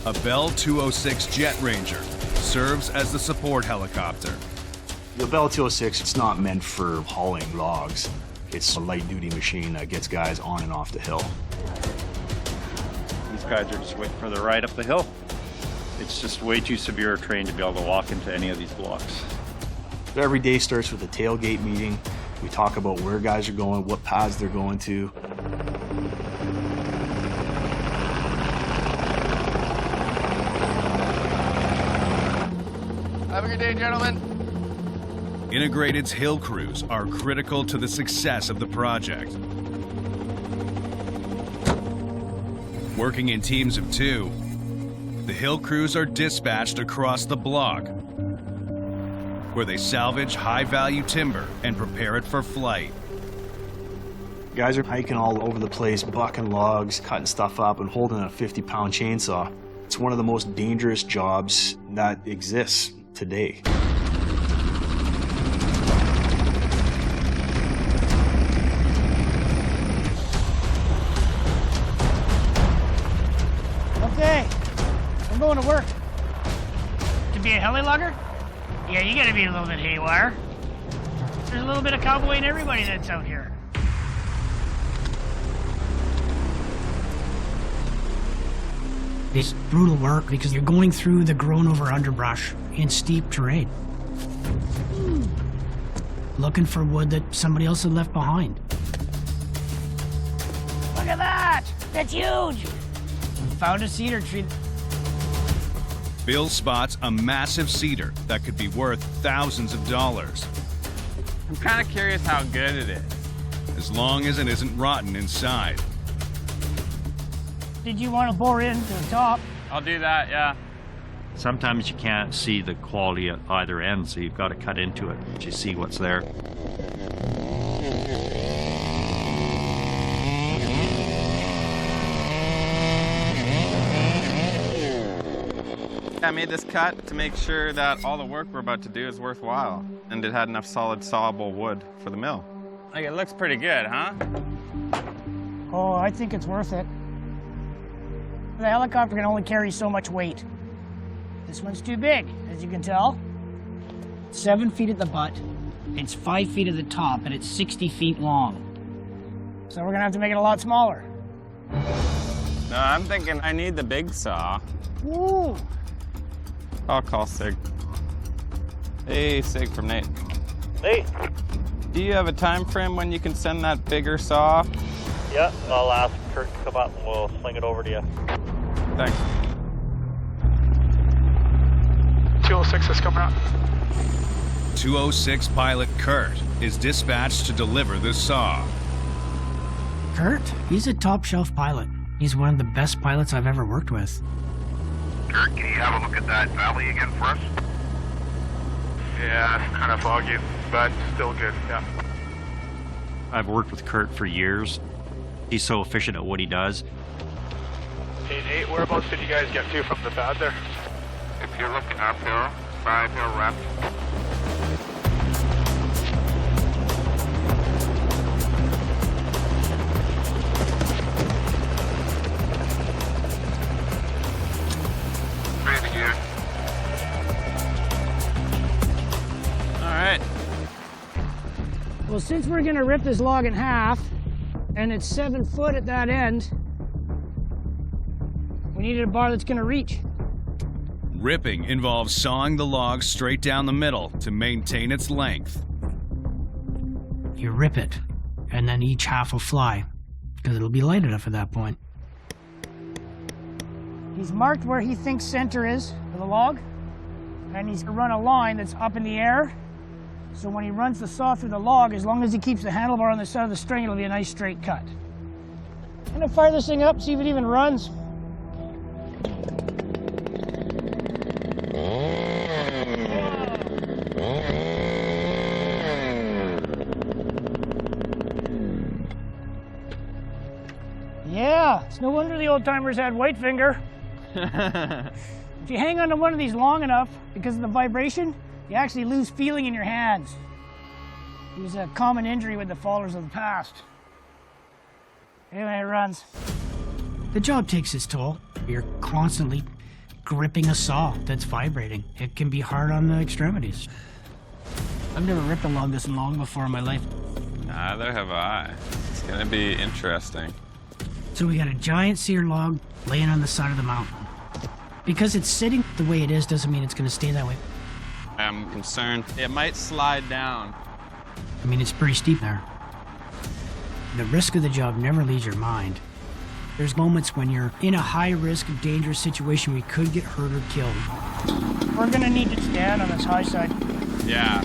a Bell 206 Jet Ranger serves as the support helicopter. The Bell 206, it's not meant for hauling logs. It's a light-duty machine that gets guys on and off the hill. These guys are just waiting for the ride up the hill. It's just way too severe a terrain to be able to walk into any of these blocks. Every day starts with a tailgate meeting. We talk about where guys are going, what paths they're going to. Have a good day, gentlemen. Integrated's hill crews are critical to the success of the project. Working in teams of 2, the hill crews are dispatched across the block, where they salvage high-value timber and prepare it for flight. Guys are hiking all over the place, bucking logs, cutting stuff up, and holding a 50-pound chainsaw. It's one of the most dangerous jobs that exists today. Okay, I'm going to work. To be a heli lugger? Yeah, you gotta be a little bit haywire. There's a little bit of cowboy in everybody that's out here. It's brutal work because you're going through the grown over underbrush in steep terrain. Looking for wood that somebody else had left behind. Look at that! That's huge! Found a cedar tree. Bill spots a massive cedar that could be worth thousands of dollars. I'm kind of curious how good it is. As long as it isn't rotten inside. Did you want to bore in to the top? I'll do that, yeah. Sometimes you can't see the quality at either end, so you've got to cut into it to see what's there. I made this cut to make sure that all the work we're about to do is worthwhile, and it had enough solid sawable wood for the mill. Like, it looks pretty good, huh? Oh, I think it's worth it. The helicopter can only carry so much weight. This one's too big, as you can tell. 7 feet at the butt, it's 5 feet at the top, and it's 60 feet long. So we're gonna have to make it a lot smaller. No, I'm thinking I need the big saw. Ooh. I'll call Sig. Hey, Sig from Nate. Hey. Do you have a time frame when you can send that bigger saw? Yeah, I'll ask Kurt to come up and we'll sling it over to you. Thanks. 206 is coming up. 206 pilot Kurt is dispatched to deliver the saw. Kurt, he's a top shelf pilot. He's one of the best pilots I've ever worked with. Kurt, can you have a look at that valley again for us? Yeah, it's kind of foggy, but still good, yeah. I've worked with Kurt for years. He's so efficient at what he does. Hey Nate, whereabouts did you guys get to from the pad there? If you're looking uphill, 5 hill left. Breathing gear. All right. Well, since we're gonna rip this log in half, and it's 7 foot at that end, we needed a bar that's gonna reach. Ripping involves sawing the log straight down the middle to maintain its length. You rip it, and then each half will fly, because it'll be light enough at that point. He's marked where he thinks center is for the log, and he's gonna run a line that's up in the air. So when he runs the saw through the log, as long as he keeps the handlebar on the side of the string, it'll be a nice straight cut. I'm gonna fire this thing up, see if it even runs. Yeah, it's no wonder the old timers had white finger. If you hang on to one of these long enough, because of the vibration, you actually lose feeling in your hands. It was a common injury with the followers of the past. Anyway, it runs. The job takes its toll. You're constantly gripping a saw that's vibrating. It can be hard on the extremities. I've never ripped a log this long before in my life. Neither have I. It's gonna be interesting. So we got a giant cedar log laying on the side of the mountain. Because it's sitting the way it is doesn't mean it's gonna stay that way. I'm concerned it might slide down. I mean, it's pretty steep there. The risk of the job never leaves your mind. There's moments when you're in a high-risk, dangerous situation where you could get hurt or killed. We're gonna need to stand on this high side. Yeah.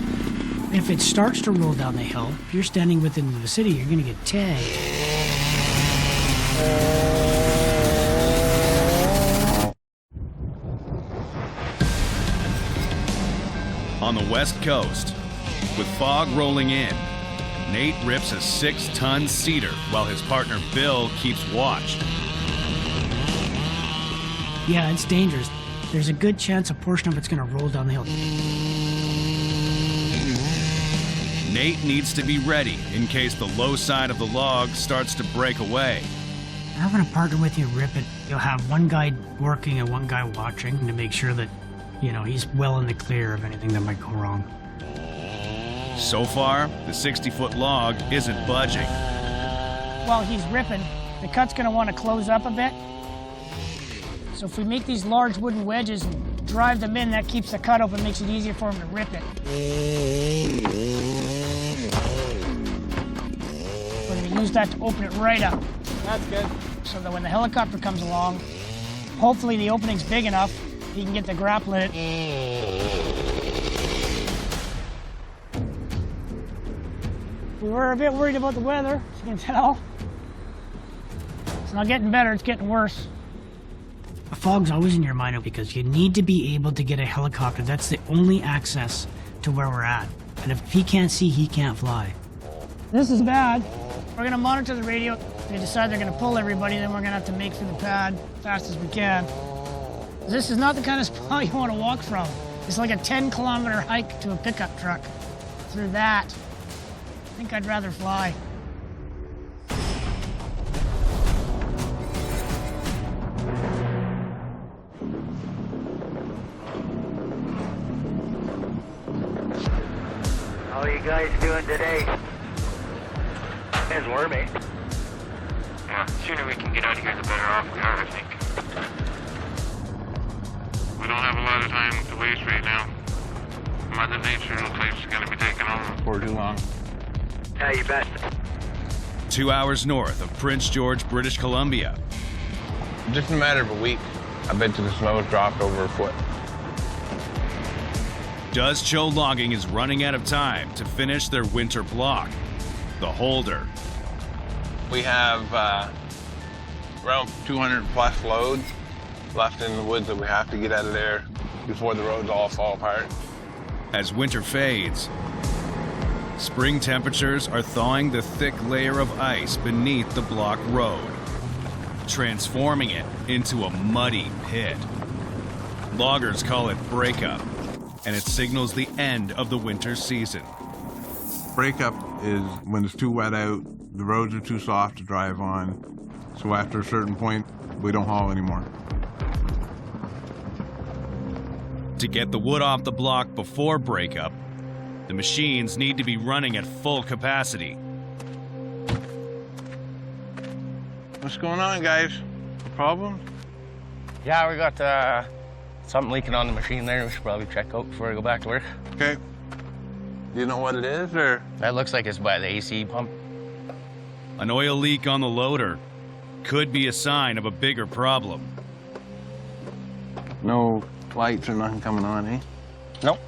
If it starts to roll down the hill, if you're standing within the vicinity, you're gonna get tagged. On the west coast, with fog rolling in, Nate rips a 6-ton cedar while his partner Bill keeps watch. Yeah, it's dangerous. There's a good chance a portion of it's gonna roll down the hill. Nate needs to be ready in case the low side of the log starts to break away. Having a partner with you rip it, you'll have one guy working and one guy watching to make sure that, you know, he's well in the clear of anything that might go wrong. So far, the 60-foot log isn't budging. While he's ripping, the cut's gonna wanna close up a bit. So if we make these large wooden wedges and drive them in, that keeps the cut open, makes it easier for him to rip it. We're gonna use that to open it right up. That's good. So that when the helicopter comes along, hopefully the opening's big enough, he can get the grapple in it. We were a bit worried about the weather, as you can tell. It's not getting better, it's getting worse. A fog's always in your mind because you need to be able to get a helicopter. That's the only access to where we're at. And if he can't see, he can't fly. This is bad. We're gonna monitor the radio. If they decide they're gonna pull everybody, then we're gonna have to make for the pad as fast as we can. This is not the kind of spot you want to walk from. It's like a 10-kilometer hike to a pickup truck. Through that, I think I'd rather fly. How are you guys doing today? It's wormy. Yeah, the sooner we can get out of here, the better off we are, I think. We don't have a lot of time to waste right now. Mother Nature looks like she's gonna be taking over before too long. Yeah, you bet. 2 hours north of Prince George, British Columbia. Just in a matter of a week, I bet you the snow's dropped over a foot. Does Cho Logging is running out of time to finish their winter block, the Holder. We have around 200 plus loads left in the woods that we have to get out of there before the roads all fall apart. As winter fades, spring temperatures are thawing the thick layer of ice beneath the block road, transforming it into a muddy pit. Loggers call it breakup, and it signals the end of the winter season. Breakup is when it's too wet out, the roads are too soft to drive on, so after a certain point, we don't haul anymore. To get the wood off the block before breakup, the machines need to be running at full capacity. What's going on, guys? A problem? Yeah, we got something leaking on the machine there. We should probably check out before we go back to work. Okay. Do you know what it is, or? That looks like it's by the AC pump. An oil leak on the loader could be a sign of a bigger problem. No lights or nothing coming on, eh? Nope.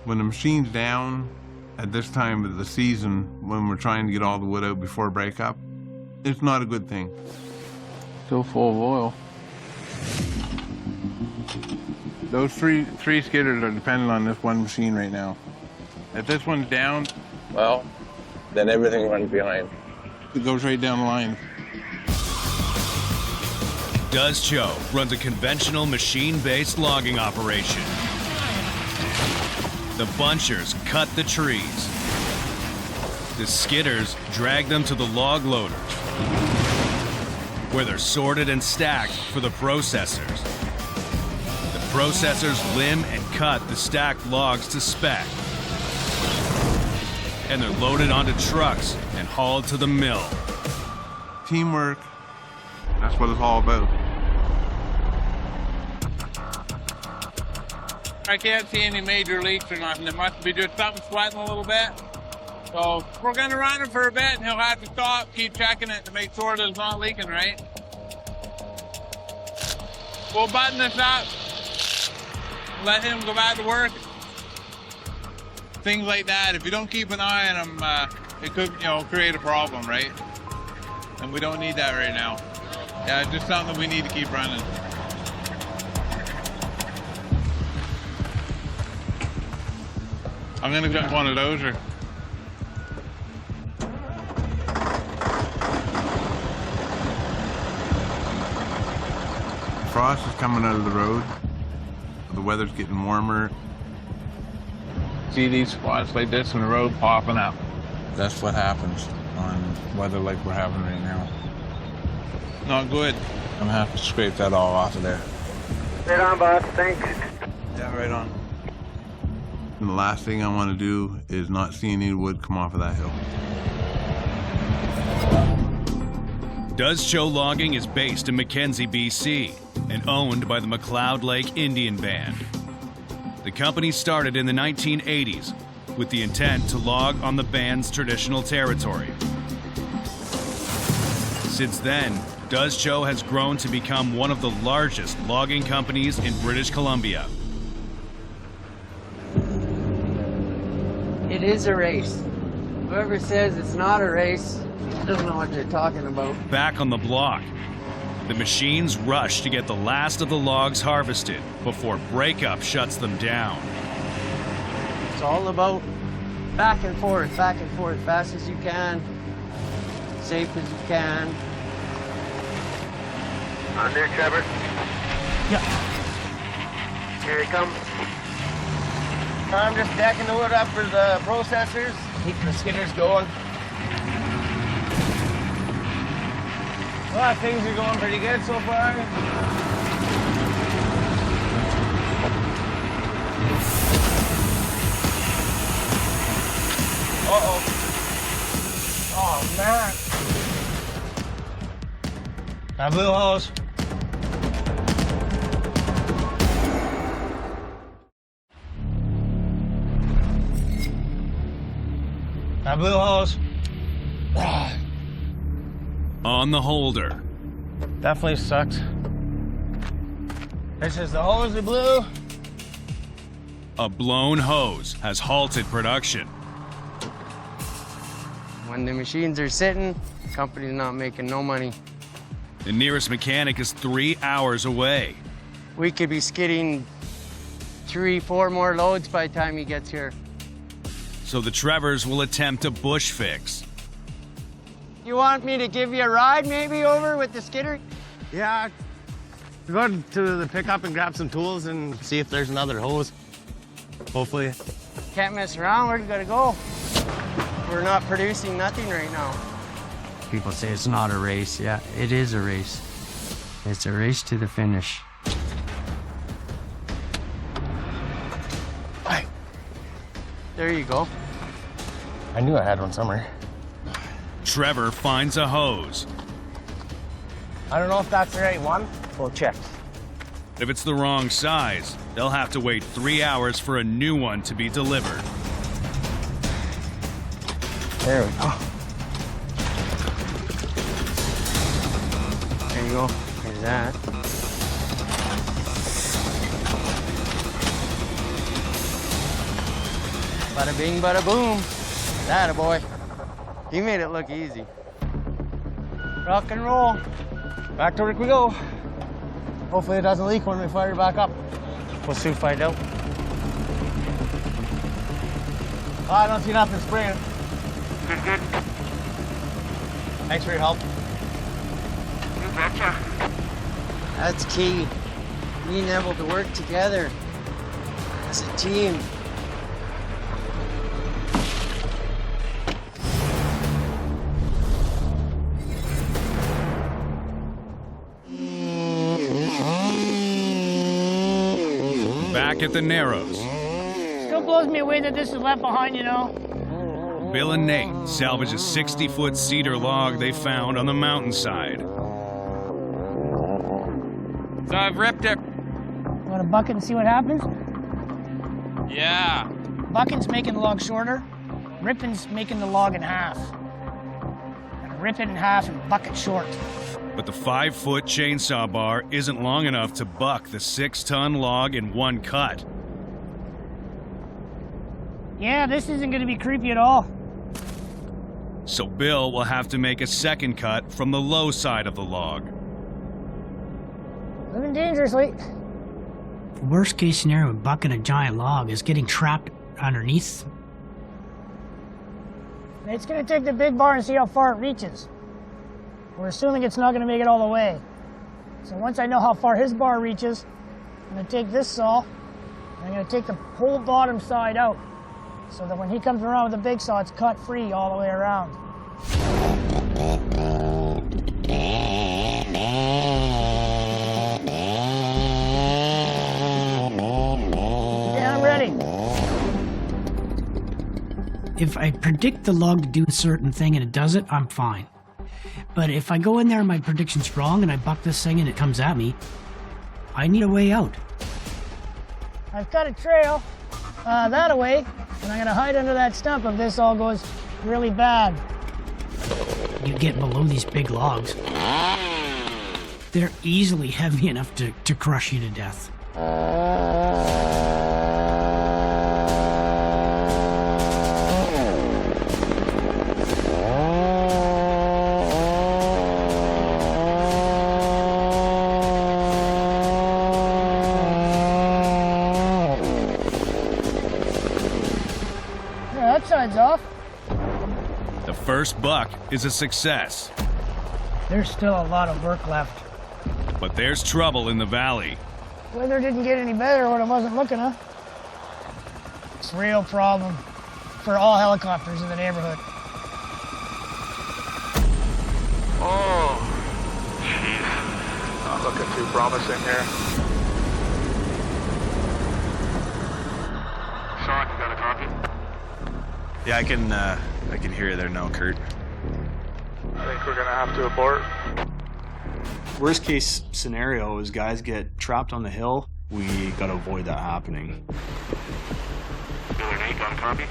When the machine's down at this time of the season, when we're trying to get all the wood out before breakup, it's not a good thing. Still full of oil. Those three skidders are dependent on this one machine right now. If this one's down, well, then everything runs behind. It goes right down the line. Does Cho runs a conventional machine-based logging operation. The bunchers cut the trees. The skidders drag them to the log loaders, where they're sorted and stacked for the processors. Processors limb and cut the stacked logs to spec. And they're loaded onto trucks and hauled to the mill. Teamwork, that's what it's all about. I can't see any major leaks or nothing. It must be just something sweating a little bit. So we're gonna run it for a bit and he'll have to stop, keep checking it to make sure that it's not leaking right. We'll button this up, let him go back to work. Things like that, if you don't keep an eye on them, it could, create a problem, right? And we don't need that right now. Yeah, it's just something we need to keep running. I'm gonna jump one of those. Frost is coming out of the road. The weather's getting warmer. See these spots like this in the road popping up. That's what happens on weather like we're having right now. Not good. I'm gonna have to scrape that all off of there. Right on, boss. Thanks. Yeah, right on. And the last thing I want to do is not see any wood come off of that hill. Does Show Logging is based in Mackenzie, BC, and owned by the McLeod Lake Indian Band. The company started in the 1980s with the intent to log on the band's traditional territory. Since then, Does Show has grown to become one of the largest logging companies in British Columbia. It is a race. Whoever says it's not a race doesn't know what they're talking about. Back on the block, the machines rush to get the last of the logs harvested before breakup shuts them down. It's all about back and forth, fast as you can, safe as you can. On there, Trevor. Yeah. Here he comes. I'm just stacking the wood up for the processors, keeping the skidders going. Well, things are going pretty good so far. Uh-oh. Oh, man. That blue hose. That blue hose. On the holder. Definitely sucks. This is the hose that blew. A blown hose has halted production. When the machines are sitting, the company's not making no money. The nearest mechanic is 3 hours away. We could be skidding 3-4 more loads by the time he gets here. So the Trevors will attempt a bush fix. You want me to give you a ride maybe over with the skidder? Yeah. Go to the pickup and grab some tools and see if there's another hose. Hopefully. Can't mess around, where you gotta go? We're not producing nothing right now. People say it's not a race. Yeah, it is a race. It's a race to the finish. Hi. There you go. I knew I had one somewhere. Trevor finds a hose. I don't know if that's the right one. We'll check. If it's the wrong size, they'll have to wait 3 hours for a new one to be delivered. There we go. There you go. There's that. Bada bing, bada boom. That a boy. He made it look easy. Rock and roll. Back to work we go. Hopefully it doesn't leak when we fire back up. We'll soon find out. Oh, I don't see nothing spraying. Good. Thanks for your help. You betcha. That's key. Being able to work together as a team. Back at the Narrows, Still blows me away that this is left behind, you know. Bill and Nate salvage a 60-foot cedar log they found on the mountainside. So I've ripped it. You want to bucket and see what happens? Yeah. Bucking's making the log shorter. Ripping's making the log in half. And rip it in half and bucket short. But the 5-foot chainsaw bar isn't long enough to buck the 6-ton log in one cut. Yeah, this isn't going to be creepy at all. So Bill will have to make a second cut from the low side of the log. Living dangerously. The worst case scenario with bucking a giant log is getting trapped underneath. It's going to take the big bar and see how far it reaches. We're assuming it's not going to make it all the way. So once I know how far his bar reaches, I'm going to take this saw, and I'm going to take the whole bottom side out, so that when he comes around with the big saw, it's cut free all the way around. Yeah, I'm ready. If I predict the log to do a certain thing and it does it, I'm fine. But if I go in there and my prediction's wrong and I buck this thing and it comes at me, I need a way out. I've cut a trail that way, and I'm going to hide under that stump if this all goes really bad. You get below these big logs, they're easily heavy enough to crush you to death. Yeah, that side's off. The first buck is a success. There's still a lot of work left. But there's trouble in the valley. Weather didn't get any better when I wasn't looking, huh? It's a real problem for all helicopters in the neighborhood. Oh, jeez. Not looking too promising here. Sean, you got a copy? Yeah, I can hear you there now, Kurt. I think we're gonna have to abort. Worst case scenario is guys get trapped on the hill. We gotta avoid that happening. Bill or Nate, got a copy?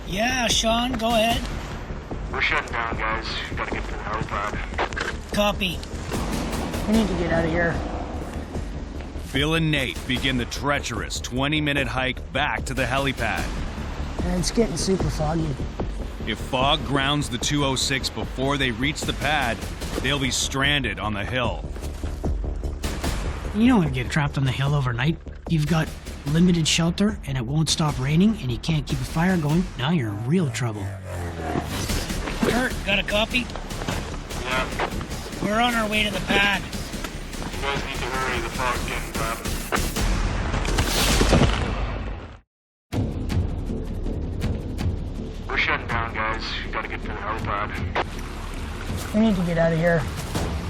Yeah, Sean, go ahead. We're shutting down, guys. Gotta get to the helipad. Copy. We need to get out of here. Bill and Nate begin the treacherous 20-minute hike back to the helipad. And it's getting super foggy. If fog grounds the 206 before they reach the pad, they'll be stranded on the hill. You know when you get trapped on the hill overnight, you've got limited shelter and it won't stop raining and you can't keep a fire going, now you're in real trouble. Kurt, got a copy? Yeah. We're on our way to the pad. You guys need to hurry. The fog's getting bad. We're shutting down, guys. Gotta get to the helipad. We need to get out of here.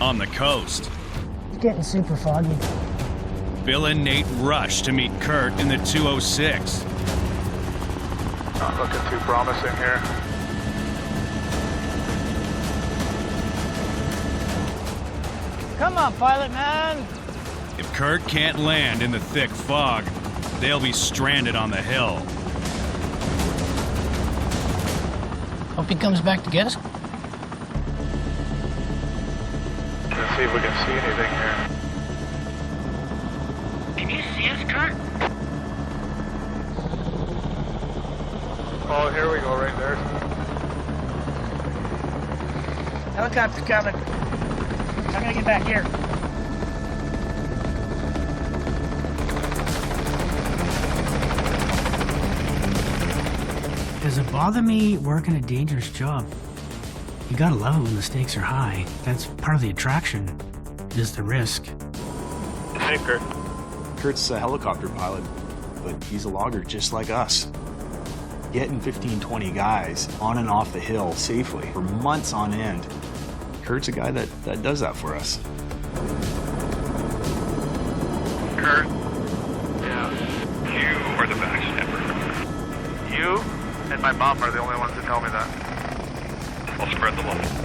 On the coast, It's getting super foggy. Bill and Nate rush to meet Kurt in the 206. Not looking too promising here. Come on, pilot man. If Kurt can't land in the thick fog, they'll be stranded on the hill. Hope he comes back to get us. Let's see if we can see anything here. Can you see us, Kurt? Oh, here we go, right there. Helicopter coming. I'm gonna get back here. Does it bother me working a dangerous job? You gotta love it when the stakes are high. That's part of the attraction, is the risk. Hey, Kurt. Kurt's a helicopter pilot, but he's a logger just like us. Getting 15, 20 guys on and off the hill safely for months on end. Kurt's a guy that does that for us. Kurt? Yeah. are the backstabber. You and my mom are the only ones that tell me that. I'll spread the love.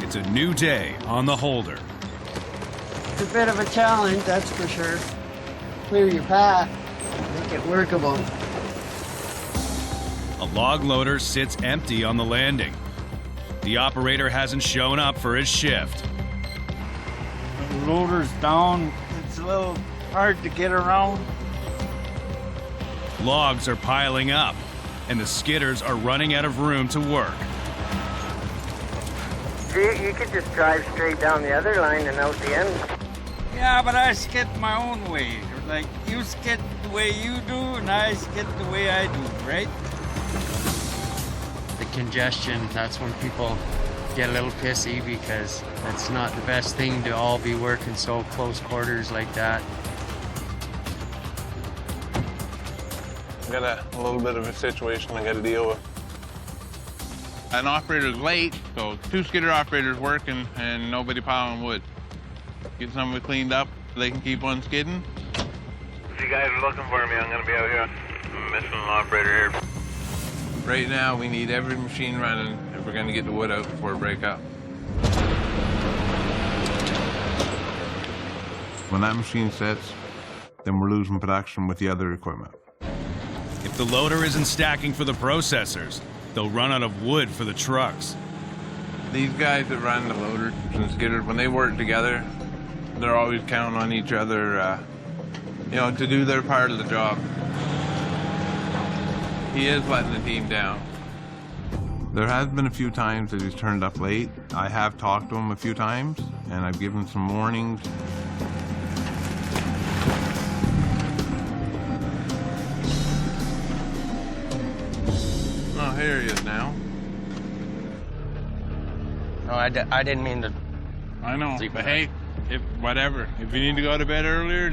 It's a new day on the Holder. It's a bit of a challenge, that's for sure. Clear your path, make it workable. A log loader sits empty on the landing. The operator hasn't shown up for his shift. The loader's down. It's a little hard to get around. Logs are piling up, and the skidders are running out of room to work. You could just drive straight down the other line and out the end. Yeah, but I skid my own way. Like, you skid the way you do, and I skid the way I do, right? The congestion, that's when people get a little pissy because it's not the best thing to all be working so close quarters like that. I got a little bit of a situation I got to deal with. An operator's late, so 2 skidder operators working and nobody piling wood. Get some of it cleaned up so they can keep on skidding. If you guys are looking for me, I'm going to be out here. I'm missing an operator here. Right now, we need every machine running if we're going to get the wood out before it break up. When that machine sits, then we're losing production with the other equipment. If the loader isn't stacking for the processors, they'll run out of wood for the trucks. These guys that run the loaders and skidders, when they work together, they're always counting on each other, to do their part of the job. He is letting the team down. There has been a few times that he's turned up late. I have talked to him a few times, and I've given some warnings. Oh, here he is now. No, I didn't mean to. I know, but hey, if you need to go to bed earlier,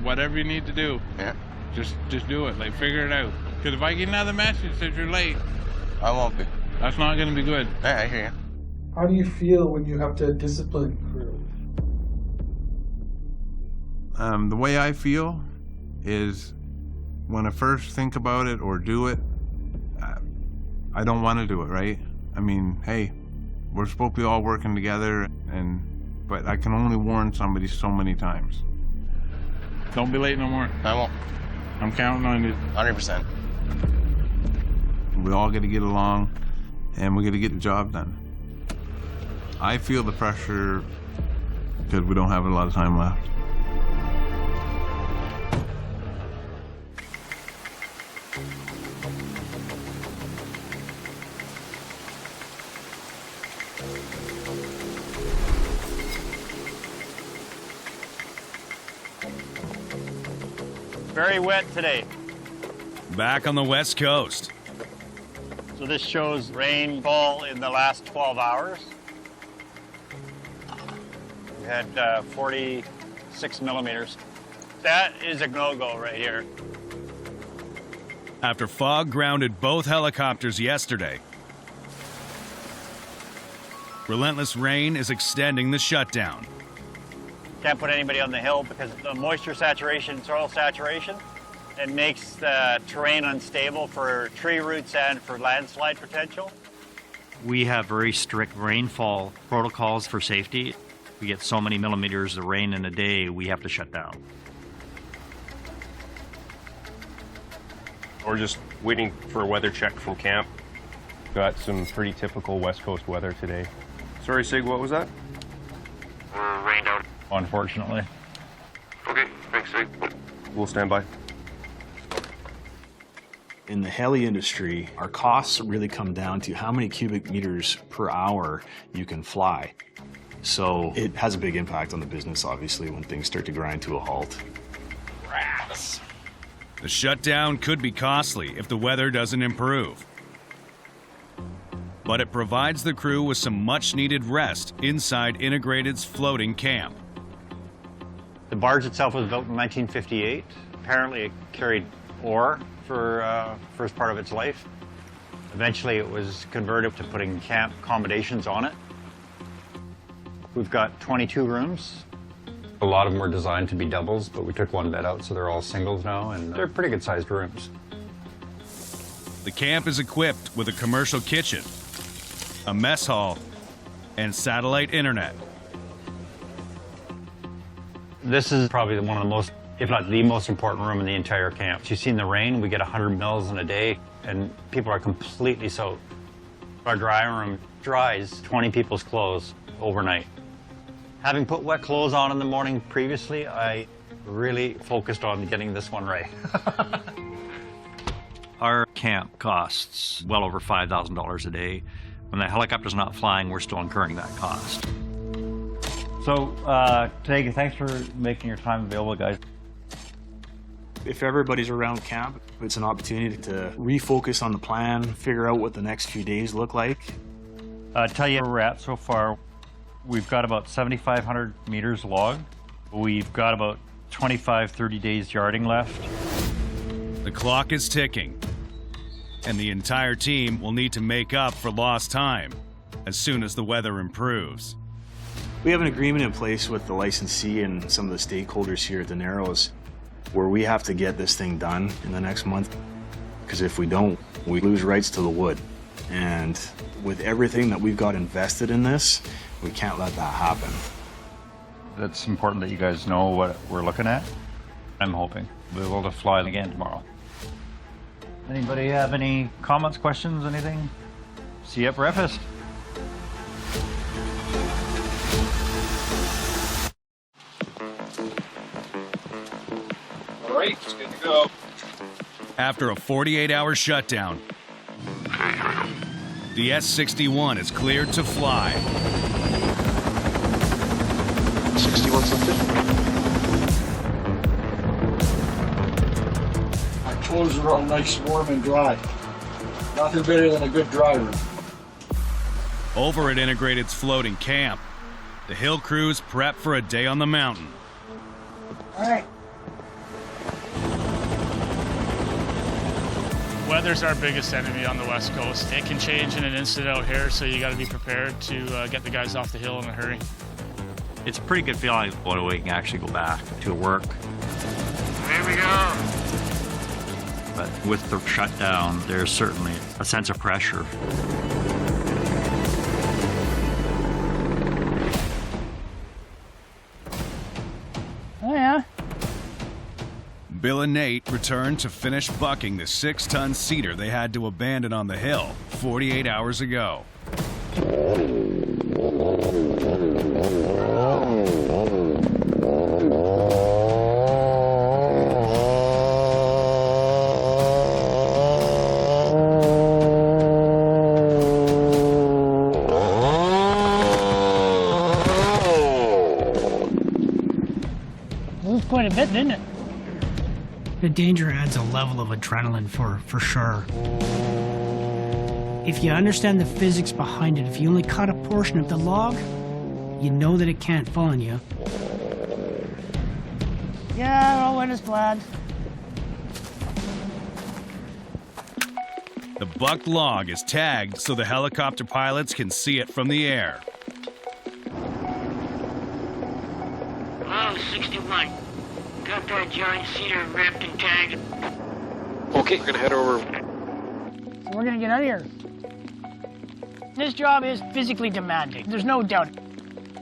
whatever you need to do, yeah, just do it. Like, figure it out. Because if I get another message that you're late, I won't be. That's not going to be good. Yeah, I hear you. How do you feel when you have to discipline crew? The way I feel is when I first think about it or do it, I don't want to do it, right? I mean, hey, we're supposed to be all working together, but I can only warn somebody so many times. Don't be late no more. I won't. I'm counting on you. 100%. We all got to get along, and we got to get the job done. I feel the pressure because we don't have a lot of time left. Very wet today. Back on the West Coast. So this shows rainfall in the last 12 hours. We had 46 millimeters. That is a no-go right here. After fog grounded both helicopters yesterday, relentless rain is extending the shutdown. Can't put anybody on the hill because of the moisture saturation, soil saturation. It makes the terrain unstable for tree roots and for landslide potential. We have very strict rainfall protocols for safety. We get so many millimeters of rain in a day, we have to shut down. We're just waiting for a weather check from camp. Got some pretty typical West Coast weather today. Sorry, Sig, what was that? We're rained out. Unfortunately. Okay, thanks, Sig. We'll stand by. In the heli industry, our costs really come down to how many cubic meters per hour you can fly. So it has a big impact on the business, obviously, when things start to grind to a halt. Rats. The shutdown could be costly if the weather doesn't improve. But it provides the crew with some much-needed rest inside Integrated's floating camp. The barge itself was built in 1958. Apparently it carried ore for first part of its life. Eventually it was converted to putting camp accommodations on it. We've got 22 rooms. A lot of them were designed to be doubles, but we took one bed out, so they're all singles now, and they're pretty good sized rooms. The camp is equipped with a commercial kitchen, a mess hall, and satellite internet. This is probably one of the most, if not the most important room in the entire camp. You've seen the rain, we get 100 mils in a day, and people are completely soaked. Our dry room dries 20 people's clothes overnight. Having put wet clothes on in the morning previously, I really focused on getting this one right. Our camp costs well over $5,000 a day. When the helicopter's not flying, we're still incurring that cost. So, Tegan, thanks for making your time available, guys. If everybody's around camp, it's an opportunity to refocus on the plan, figure out what the next few days look like. Tell you where we're at so far. We've got about 7,500 meters logged. We've got about 25, 30 days yarding left. The clock is ticking, and the entire team will need to make up for lost time as soon as the weather improves. We have an agreement in place with the licensee and some of the stakeholders here at the Narrows where we have to get this thing done in the next month, because if we don't, we lose rights to the wood. And with everything that we've got invested in this, we can't let that happen. It's important that you guys know what we're looking at. I'm hoping we'll be able to fly again tomorrow. Anybody have any comments, questions, anything? See you at breakfast. All right, it's good to go. After a 48-hour shutdown, the S-61 is cleared to fly. 61 something. My clothes are all nice, warm, and dry. Nothing better than a good dry room. Over at Integrated's floating camp, the hill crews prep for a day on the mountain. All right. Weather's our biggest enemy on the West Coast. It can change in an instant out here, so you got to be prepared to get the guys off the hill in a hurry. It's a pretty good feeling when we can actually go back to work. Here we go. But with the shutdown, there's certainly a sense of pressure. Oh, yeah. Bill and Nate returned to finish bucking the 6-ton cedar they had to abandon on the hill 48 hours ago. Moved quite a bit, didn't it? The danger adds a level of adrenaline for sure. If you understand the physics behind it, if you only cut a portion of the log, you know that it can't fall on you. Yeah, it all went as planned. The bucked log is tagged so the helicopter pilots can see it from the air. Oh, 61. Got that giant cedar wrapped and tagged. Okay, we're gonna head over. So we're gonna get out of here. This job is physically demanding. There's no doubt.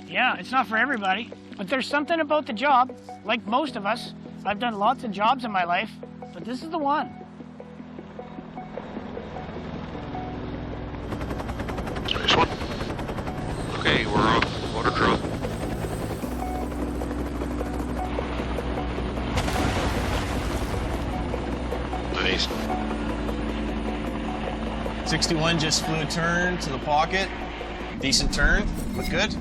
Yeah, it's not for everybody, but there's something about the job. Like most of us, I've done lots of jobs in my life, but this is the one. Nice one. Okay, we're off. Water drop. Nice. 61 just flew a turn to the pocket. Decent turn. Look good.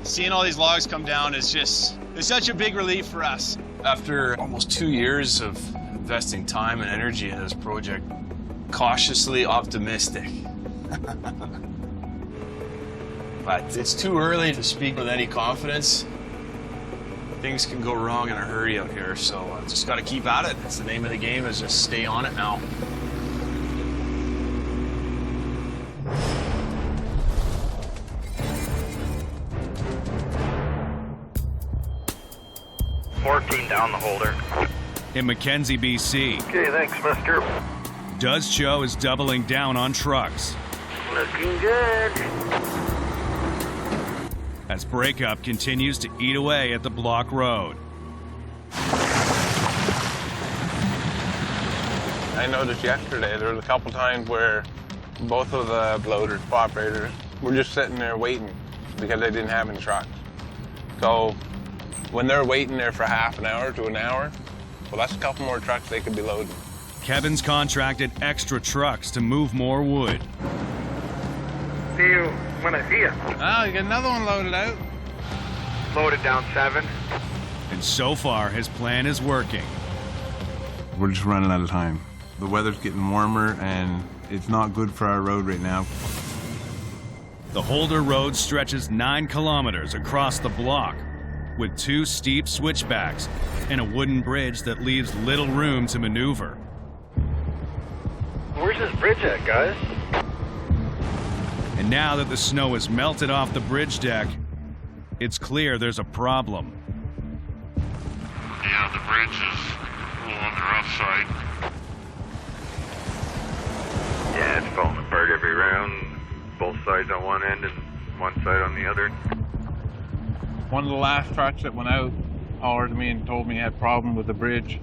Seeing all these logs come down is just, it's such a big relief for us. After almost 2 years of investing time and energy in this project, cautiously optimistic. But it's too early to speak with any confidence. things can go wrong in a hurry out here, so just got to keep at it. It's the name of the game, is just stay on it now. Down the holder. In Mackenzie, BC, Okay, thanks, mister. Does Cho is doubling down on trucks Looking good. as breakup continues to eat away at the block road. I noticed yesterday there was a couple times where both of the loaders, operators, were just sitting there waiting because they didn't have any trucks. So when they're waiting there for half an hour to an hour, well, that's a couple more trucks they could be loading. Kevin's contracted extra trucks to move more wood. See you when I see you. Oh, you got another one loaded out. Loaded down 7. And so far, his plan is working. We're just running out of time. The weather's getting warmer and it's not good for our road right now. The Holder Road stretches 9 kilometers across the block, with 2 steep switchbacks and a wooden bridge that leaves little room to maneuver. Where's this bridge at, guys? And now that the snow has melted off the bridge deck, it's clear there's a problem. Yeah, the bridge is a little on the rough side. Yeah, it's falling apart every round. Both sides on one end and one side on the other. One of the last trucks that went out hollered at me and told me he had a problem with the bridge.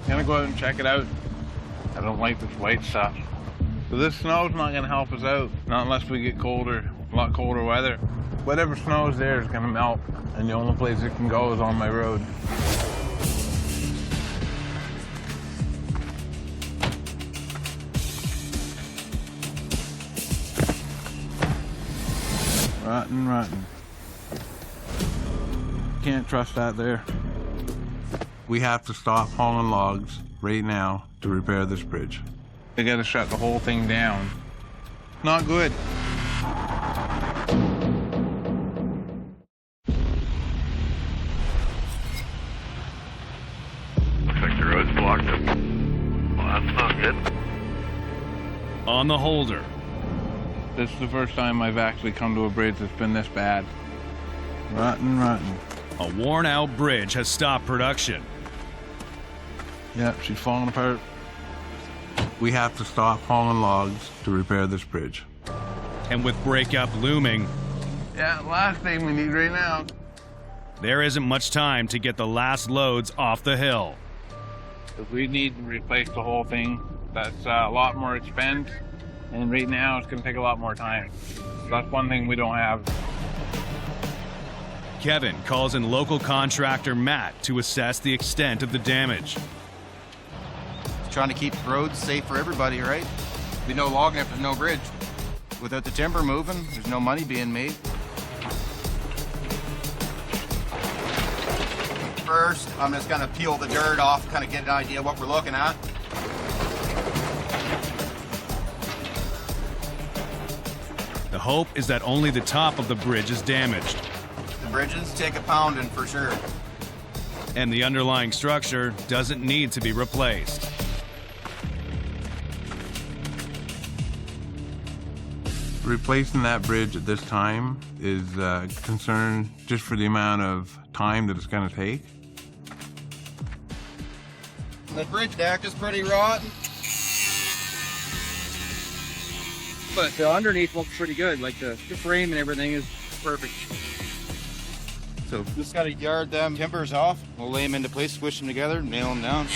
I'm gonna go out and check it out. I don't like this white stuff. So this snow's not gonna help us out, not unless we get colder, a lot colder weather. Whatever snow is there is gonna melt, and the only place it can go is on my road. Rotten. Can't trust that there. We have to stop hauling logs right now to repair this bridge. They gotta shut the whole thing down. Not good. Looks like the road's blocked up. Well, that's not good. On the Holder, This is the first time I've actually come to a bridge that's been this bad. Rotten. a worn-out bridge has stopped production. Yep, she's falling apart. We have to stop hauling logs to repair this bridge. And with breakup looming, Yeah, last thing we need right now. there isn't much time to get the last loads off the hill. If we need to replace the whole thing, that's a lot more expense. And right now, it's gonna take a lot more time. That's one thing we don't have. Kevin calls in local contractor Matt to assess the extent of the damage. Trying to keep roads safe for everybody, right? Be no logging if there's no bridge. Without the timber moving, there's no money being made. First, I'm just gonna peel the dirt off, kind of get an idea of what we're looking at. The hope is that only the top of the bridge is damaged, The bridges take a pounding for sure. and the underlying structure doesn't need to be replaced. Replacing that bridge at this time is a concern just for the amount of time that it's going to take. The bridge deck is pretty rotten. But the underneath looks pretty good. Like the frame and everything is perfect. So just gotta yard them timbers off. We'll lay them into place, squish them together, nail them down.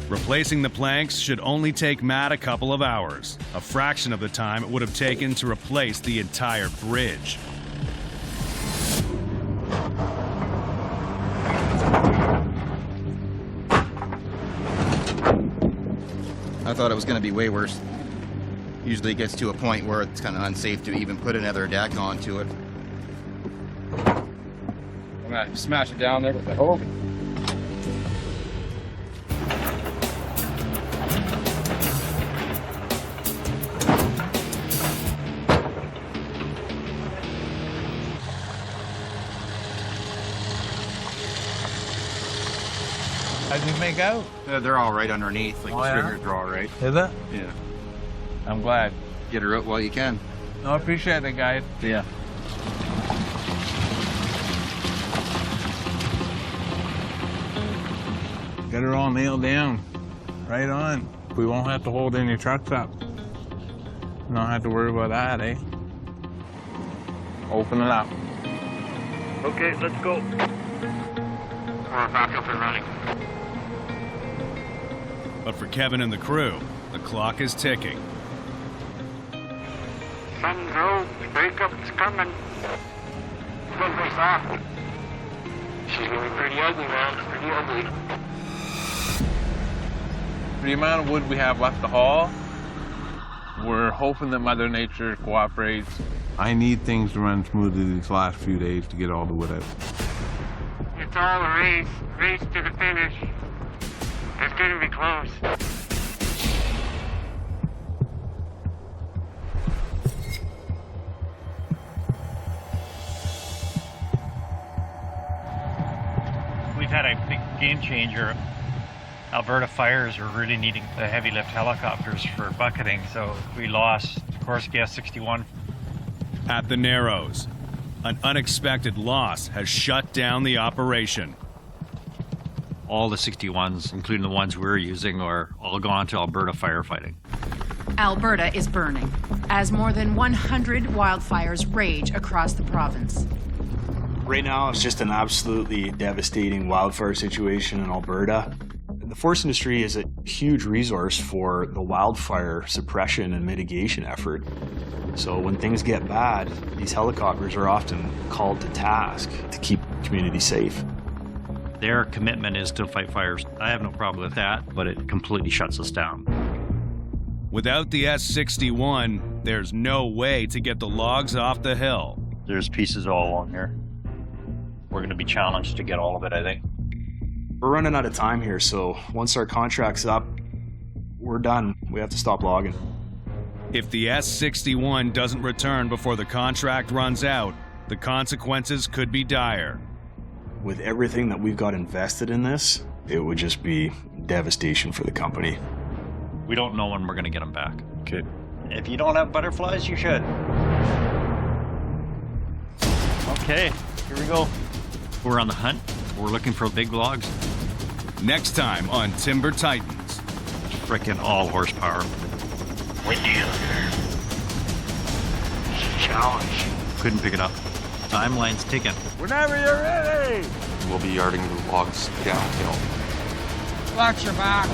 Replacing the planks should only take Matt a couple of hours, a fraction of the time it would have taken to replace the entire bridge. I thought it was going to be way worse. Usually it gets to a point where it's kind of unsafe to even put another deck onto it. I'm gonna smash it down there with the hoe. How'd you make out? They're all right underneath. Like Oh, the yeah? stringers are all right. Is it? Yeah. I'm glad. Get her out while you can. No, I appreciate it, guys. Yeah. Get her all nailed down. Right on. We won't have to hold any trucks up. Don't have to worry about that, eh? Open it up. Okay, let's go. We're back up and running. But for Kevin and the crew, the clock is ticking. Sun grows, breakup's coming. Good for soft. She's gonna be pretty ugly, man. Pretty ugly. For the amount of wood we have left to haul, we're hoping that Mother Nature cooperates. I need things to run smoothly these last few days to get all the wood out. It's all a race to the finish. It's gonna be close. We've had a big game changer. Alberta fires are really needing the heavy lift helicopters for bucketing, so we lost, of course, S61. At the Narrows, an unexpected loss has shut down the operation. All the 61s, including the ones we're using, are all gone to Alberta firefighting. Alberta is burning as more than 100 wildfires rage across the province. Right now, it's just an absolutely devastating wildfire situation in Alberta. The forest industry is a huge resource for the wildfire suppression and mitigation effort. So when things get bad, these helicopters are often called to task to keep communities safe. Their commitment is to fight fires. I have no problem with that, but it completely shuts us down. Without the S61, there's no way to get the logs off the hill. There's pieces all along here. We're going to be challenged to get all of it, I think. We're running out of time here, so once our contract's up, we're done. We have to stop logging. If the S61 doesn't return before the contract runs out, the consequences could be dire. With everything that we've got invested in this, it would just be devastation for the company. We don't know when we're going to get them back. Okay. If you don't have butterflies, you should. Okay, here we go. We're on the hunt. We're looking for big logs. Next time on Timber Titans. Frickin' all horsepower. Windy out there. It's a challenge. Couldn't pick it up. Timeline's ticking. Whenever you're ready! We'll be yarding the logs downhill. Watch your back.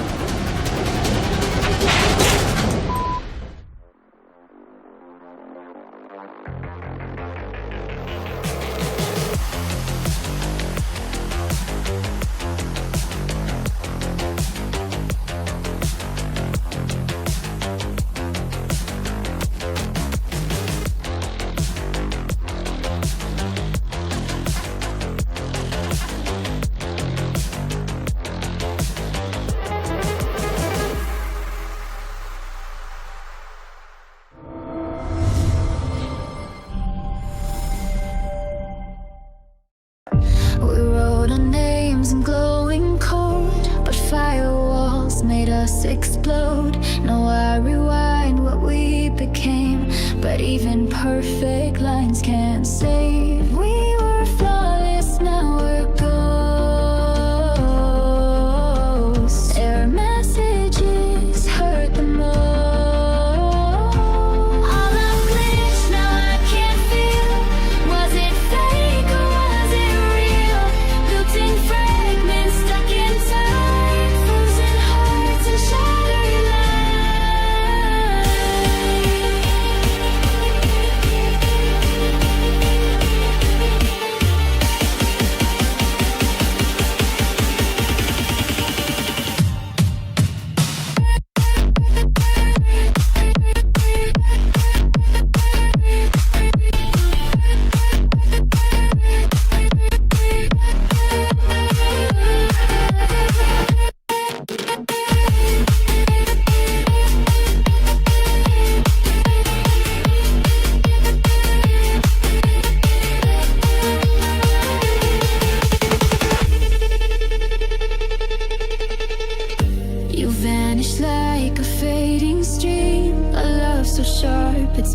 Explode. No, I rewind what we became, but even perfect lines can't save. We were flawless, now we're ghosts. Their messages hurt the most. All I'm glitched, now I can't feel. Was it fake or was it real? Built in fragments, stuck in time. Frozen hearts and shattered lives.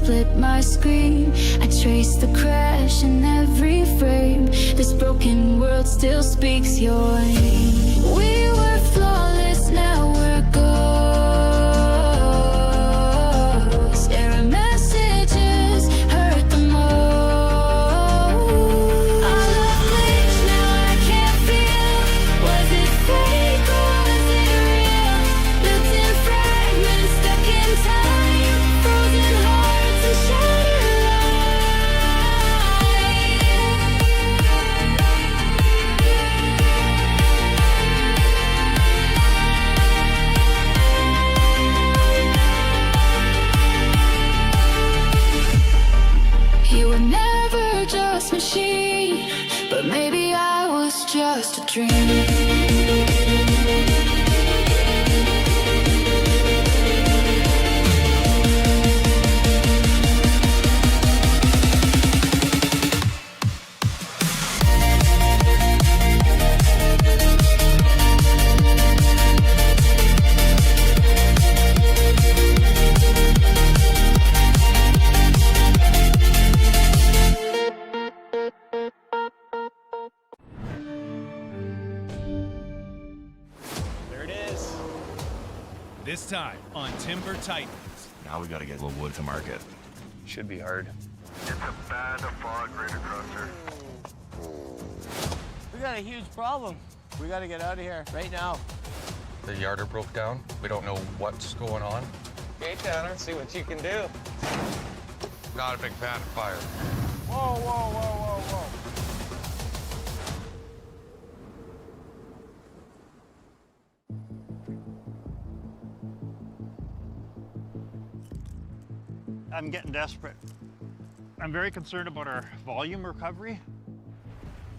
split my screen. I trace the crash in every frame. This broken world still speaks your name. We were flawless, now we're ghosts. Error messages hurt the most. Our love glitched, now I can't feel. Was it fake or was it real? Built in fragments, stuck in time. Frozen hearts and shattered lives. You were never just machine, but maybe I was just a dream. There it is. This time on Timber Titans. Now we gotta get a little wood to market. Should be hard. It's a bad fog right across here. We got a huge problem. We got to get out of here right now. The yarder broke down. We don't know what's going on. Okay, Tanner, see what you can do. Not a big fan of fire. Whoa, whoa, whoa, whoa, whoa. I'm getting desperate. I'm very concerned about our volume recovery.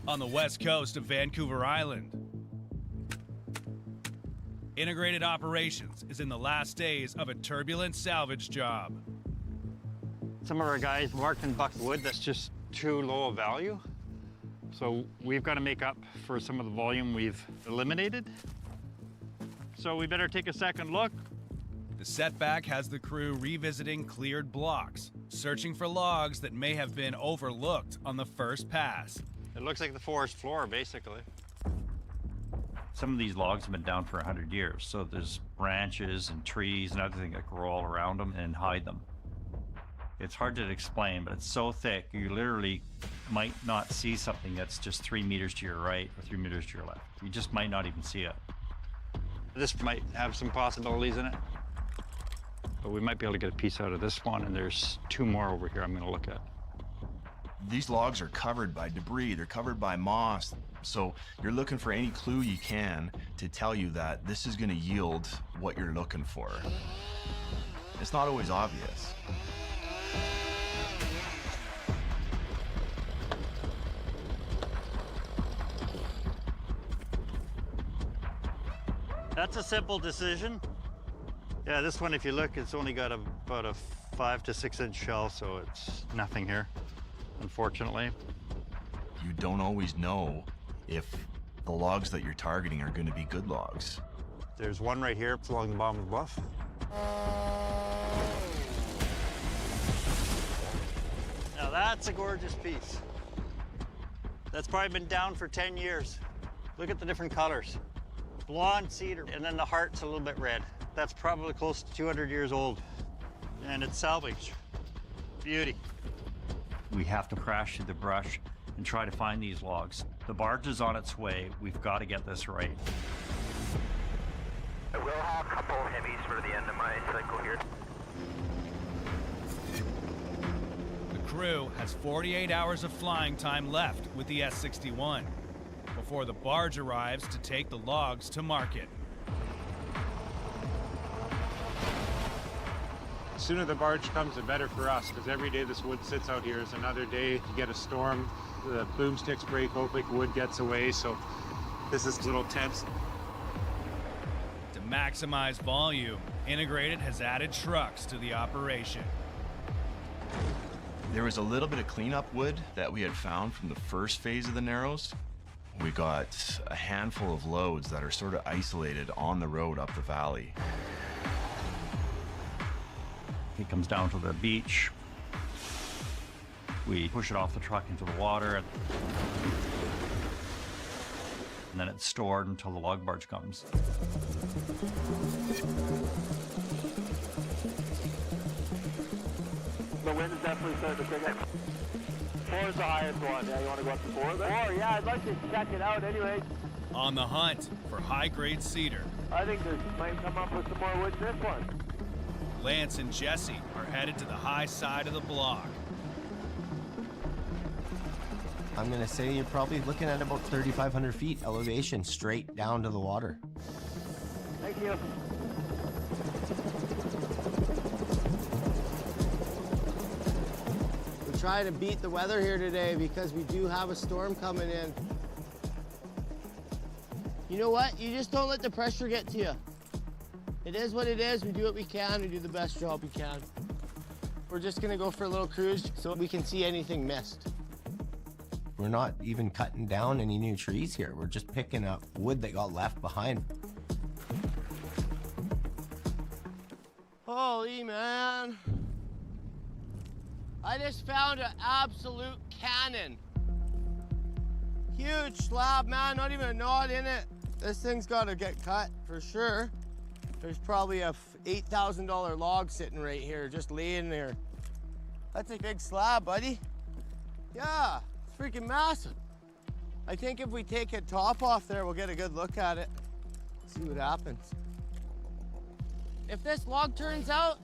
On the west coast of Vancouver Island, Integrated Operations is in the last days of a turbulent salvage job. Some of our guys marked and bucked wood that's just too low a value. So we've got to make up for some of the volume we've eliminated. So we better take a second look. The setback has the crew revisiting cleared blocks, searching for logs that may have been overlooked on the first pass. It looks like the forest floor, basically. Some of these logs have been down for 100 years, so there's branches and trees and other things that grow all around them and hide them. It's hard to explain, but it's so thick, you literally might not see something that's just 3 meters to your right or 3 meters to your left. You just might not even see it. This might have some possibilities in it, but we might be able to get a piece out of this one, and there's 2 more over here I'm going to look at. These logs are covered by debris, they're covered by moss. So you're looking for any clue you can to tell you that this is gonna yield what you're looking for. It's not always obvious. That's a simple decision. Yeah, this one, if you look, it's only got about a 5 to 6 inch shell, so it's nothing here, unfortunately. You don't always know if the logs that you're targeting are going to be good logs. There's one right here, it's along the bottom of the bluff. Now that's a gorgeous piece. That's probably been down for 10 years. Look at the different colors. Blonde cedar, and then the heart's a little bit red. That's probably close to 200 years old, and it's salvaged. Beauty. We have to crash through the brush and try to find these logs. The barge is on its way. We've got to get this right. I will have a couple heavies for the end of my cycle here. The crew has 48 hours of flying time left with the S61 before the barge arrives to take the logs to market. The sooner the barge comes, the better for us, because every day this wood sits out here is another day. You get a storm, the boom sticks break open, wood gets away, so this is a little tense. To maximize volume, Integrated has added trucks to the operation. There was a little bit of cleanup wood that we had found from the first phase of the Narrows. We got a handful of loads that are sort of isolated on the road up the valley. He comes down to the beach, We push it off the truck into the water, and then it's stored until the log barge comes. The wind is definitely starting to pick up. 4 is the highest one. Yeah, you want to go up to 4 then? 4, yeah, I'd like to check it out anyway. On the hunt for high-grade cedar, I think this might come up with some more wood than this one. Lance and Jesse are headed to the high side of the block. I'm gonna say you're probably looking at about 3,500 feet elevation straight down to the water. Thank you. We're trying to beat the weather here today because we do have a storm coming in. You know what? You just don't let the pressure get to you. It is what it is. We do what we can. We do the best job we can. We're just gonna go for a little cruise so we can see anything missed. We're not even cutting down any new trees here. We're just picking up wood that got left behind. Holy man. I just found an absolute cannon. Huge slab, man, not even a knot in it. This thing's gotta get cut for sure. There's probably a $8,000 log sitting right here, just laying there. That's a big slab, buddy. Yeah, it's freaking massive. I think if we take a top off there, we'll get a good look at it. See what happens. If this log turns out,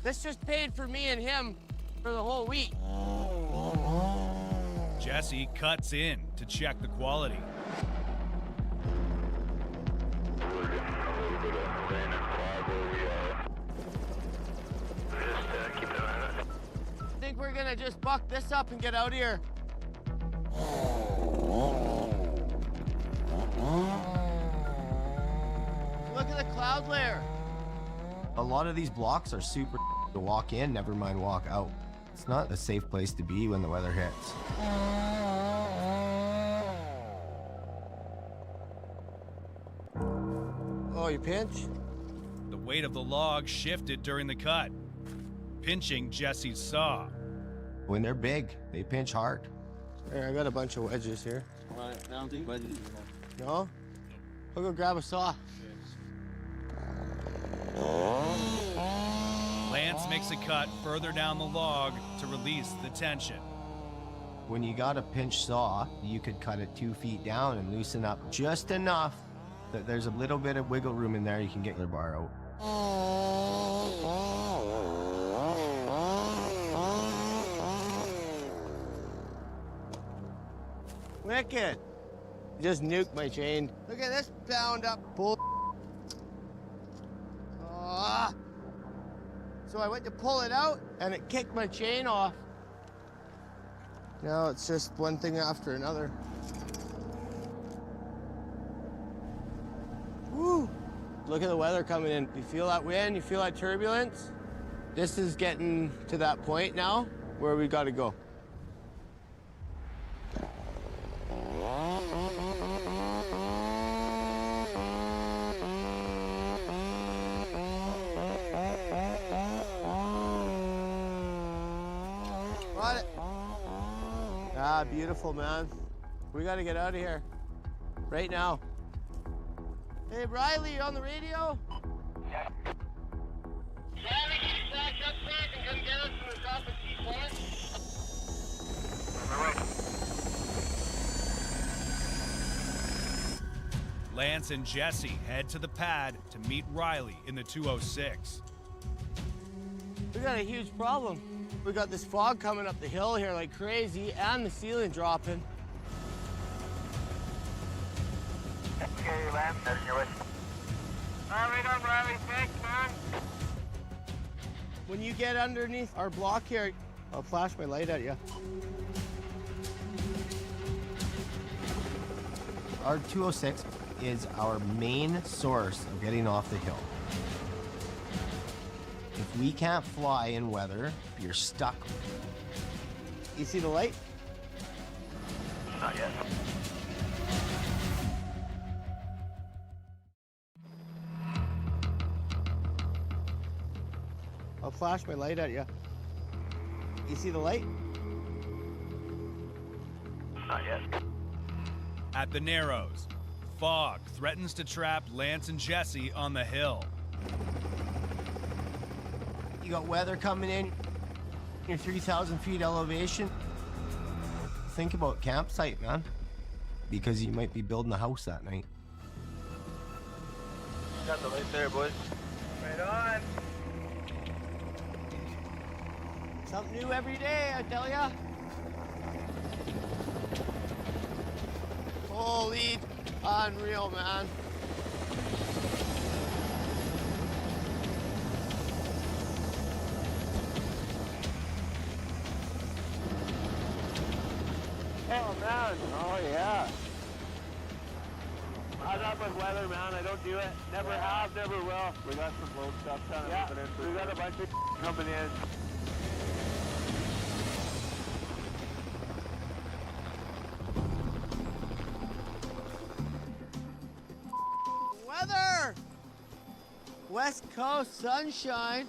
this just paid for me and him for the whole week. Jesse cuts in to check the quality. I think we're gonna just buck this up and get out of here. Look at the cloud layer. A lot of these blocks are super to walk in, never mind walk out. It's not a safe place to be when the weather hits. Oh, you pinch? The weight of the log shifted during the cut, pinching Jesse's saw. When they're big, they pinch hard. Here, I got a bunch of wedges here. I don't think wedges. No? I'll go grab a saw. Lance makes a cut further down the log to release the tension. When you got a pinch saw, you could cut it 2 feet down and loosen up just enough that there's a little bit of wiggle room in there. You can get your bar out. Wicked. Just nuked my chain. Look at this bound up bull. Ah. So I went to pull it out and it kicked my chain off. Now it's just one thing after another. Woo! Look at the weather coming in. You feel that wind? You feel that turbulence? This is getting to that point now where we gotta go. Got it. Ah, beautiful, man. We gotta get out of here. Right now. Hey, Riley, you on the radio? Yeah. Riley, can you flash up front and come get us from the top of T4? Lance and Jesse head to the pad to meet Riley in the 206. We got a huge problem. We got this fog coming up the hill here like crazy and the ceiling dropping. Okay, Lance, heading your way. Right on, Riley. Thanks, man. When you get underneath our block here, I'll flash my light at you. Our 206 is our main source of getting off the hill. If we can't fly in weather, you're stuck. You see the light? Not yet. I'll flash my light at you. You see the light? Not yet. At the Narrows, fog threatens to trap Lance and Jesse on the hill. You got weather coming in, you're 3,000 feet elevation. Think about campsite, man, because you might be building a house that night. Got the light there, boys. Right on. Something new every day, I tell ya. Holy, unreal, man. Oh, man. Oh, yeah. I'm not with weather, man. I don't do it. Never have, never will. We got some load stuff kind of moving in. We got a bunch of coming in. Weather! West Coast sunshine.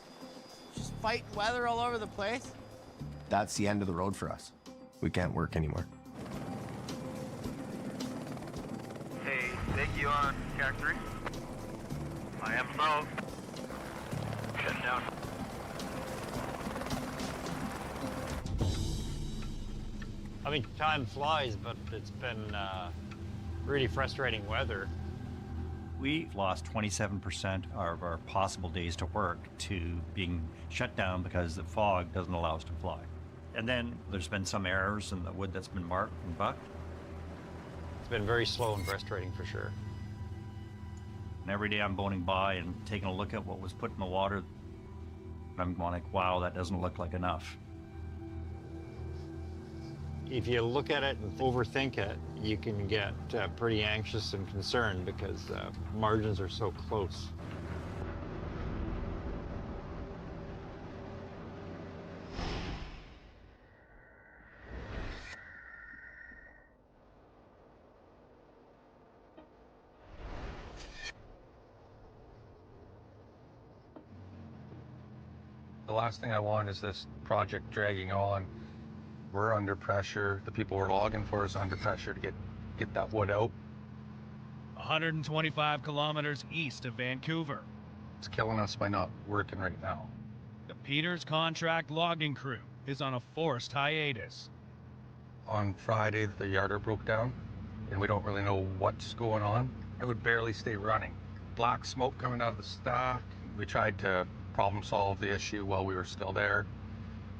Just fighting weather all over the place. That's the end of the road for us. We can't work anymore. Hey, thank you on Cat 3. I am south. Shutting down. I mean, time flies, but it's been really frustrating weather. We've lost 27% of our possible days to work to being shut down because the fog doesn't allow us to fly. And then there's been some errors in the wood that's been marked and bucked. It's been very slow and frustrating for sure. And every day I'm boning by and taking a look at what was put in the water. I'm going like, wow, that doesn't look like enough. If you look at it and overthink it, you can get pretty anxious and concerned because margins are so close. The last thing I want is this project dragging on. We're under pressure. The people we're logging for is under pressure to get that wood out. 125 kilometers east of Vancouver. It's killing us by not working right now. The Peters contract logging crew is on a forced hiatus. On Friday, the yarder broke down, and we don't really know what's going on. It would barely stay running. Black smoke coming out of the stack. We tried to problem solve the issue while we were still there,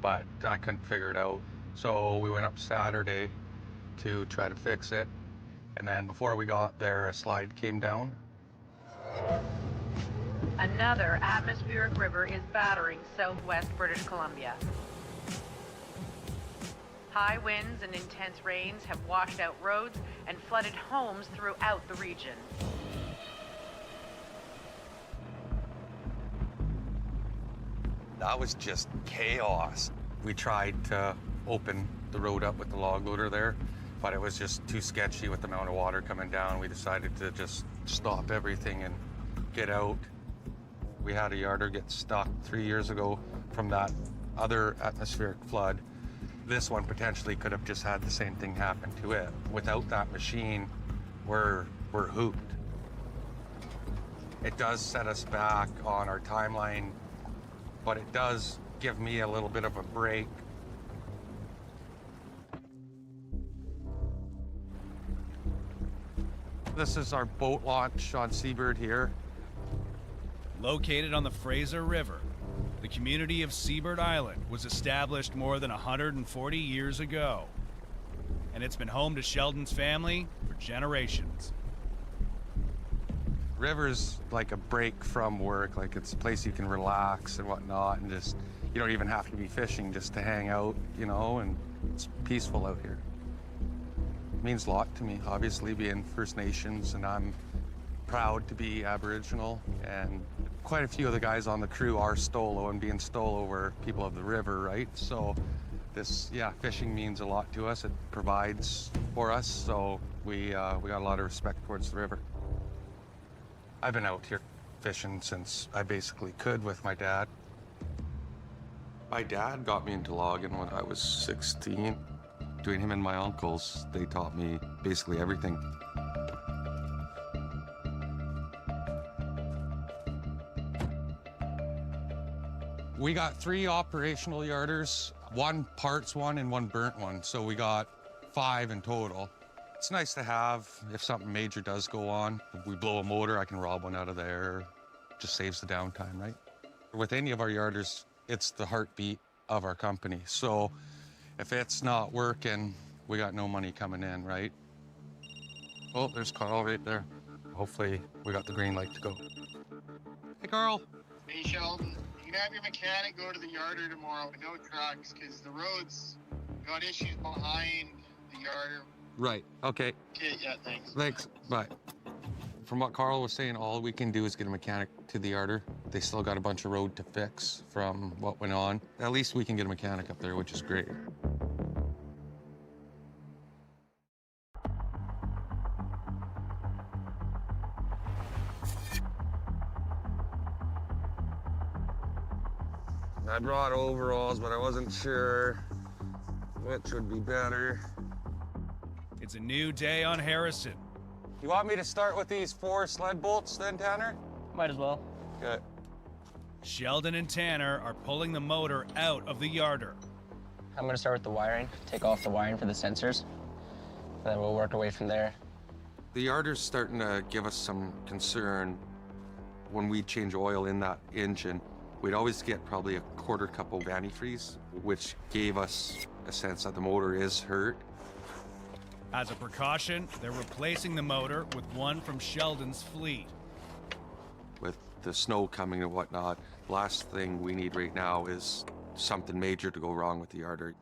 but I couldn't figure it out. So we went up Saturday to try to fix it. And then before we got there, a slide came down. Another atmospheric river is battering southwest British Columbia. High winds and intense rains have washed out roads and flooded homes throughout the region. That was just chaos. We tried to open the road up with the log loader there, but it was just too sketchy with the amount of water coming down. We decided to just stop everything and get out. We had a yarder get stuck 3 years ago from that other atmospheric flood. This one potentially could have just had the same thing happen to it. Without that machine, we're hooped. It does set us back on our timeline, but it does give me a little bit of a break. This is our boat launch on Seabird here. Located on the Fraser River, the community of Seabird Island was established more than 140 years ago. And it's been home to Sheldon's family for generations. River's like a break from work, like it's a place you can relax and whatnot, and just, you don't even have to be fishing just to hang out, you know, and it's peaceful out here. It means a lot to me, obviously, being First Nations, and I'm proud to be Aboriginal, and quite a few of the guys on the crew are Stolo, and being Stolo, we're people of the river, right? So this, yeah, fishing means a lot to us. It provides for us, so we got a lot of respect towards the river. I've been out here fishing since I basically could with my dad. My dad got me into logging when I was 16. Between him and my uncles, they taught me basically everything. We got 3 operational yarders, 1 parts one and 1 burnt one. So we got 5 in total. It's nice to have if something major does go on. If we blow a motor, I can rob one out of there. Just saves the downtime, right? With any of our yarders, it's the heartbeat of our company. So if it's not working, we got no money coming in, right? Oh, there's Carl right there. Hopefully we got the green light to go. Hey, Carl. Hey, Sheldon. You can have your mechanic go to the yarder tomorrow with no trucks, because the road's got issues behind the yarder. Right, okay. Okay, yeah, thanks. Thanks, bye. From what Carl was saying, all we can do is get a mechanic to the yarder. They still got a bunch of road to fix from what went on. At least we can get a mechanic up there, which is great. I brought overalls, but I wasn't sure which would be better. It's a new day on Harrison. You want me to start with these 4 sled bolts then, Tanner? Might as well. Okay. Sheldon and Tanner are pulling the motor out of the yarder. I'm gonna start with the wiring, take off the wiring for the sensors, and then we'll work our way from there. The yarder's starting to give us some concern. When we change oil in that engine, we'd always get probably a quarter cup of antifreeze, which gave us a sense that the motor is hurt. As a precaution, they're replacing the motor with one from Sheldon's fleet. With the snow coming and whatnot, the last thing we need right now is something major to go wrong with the yarder.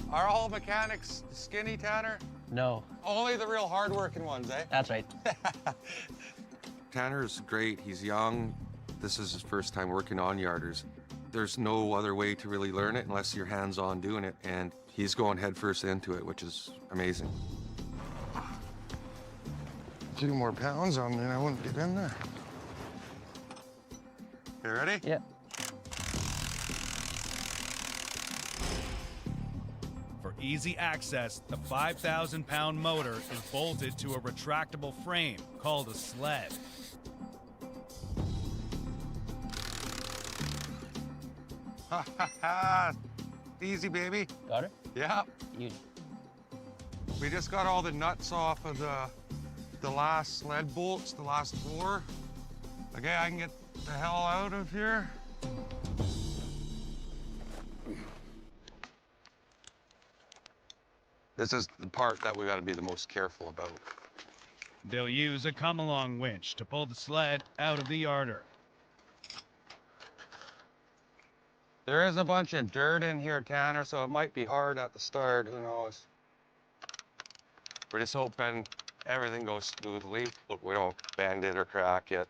Are all mechanics skinny, Tanner? No. Only the real hard-working ones, eh? That's right. Tanner's great. He's young. This is his first time working on yarders. There's no other way to really learn it unless you're hands-on doing it, and he's going headfirst into it, which is amazing. A few more pounds on me and I wouldn't get in there. You ready? Yeah. For easy access, the 5,000-pound motor is bolted to a retractable frame called a sled. Easy, baby. Got it? Yeah. You. We just got all the nuts off of the last sled bolts, the last 4. Okay, I can get the hell out of here. This is the part that we got to be the most careful about. They'll use a come-along winch to pull the sled out of the yarder. There is a bunch of dirt in here, Tanner, so it might be hard at the start, who knows. We're just hoping everything goes smoothly, but we don't bend it or crack it.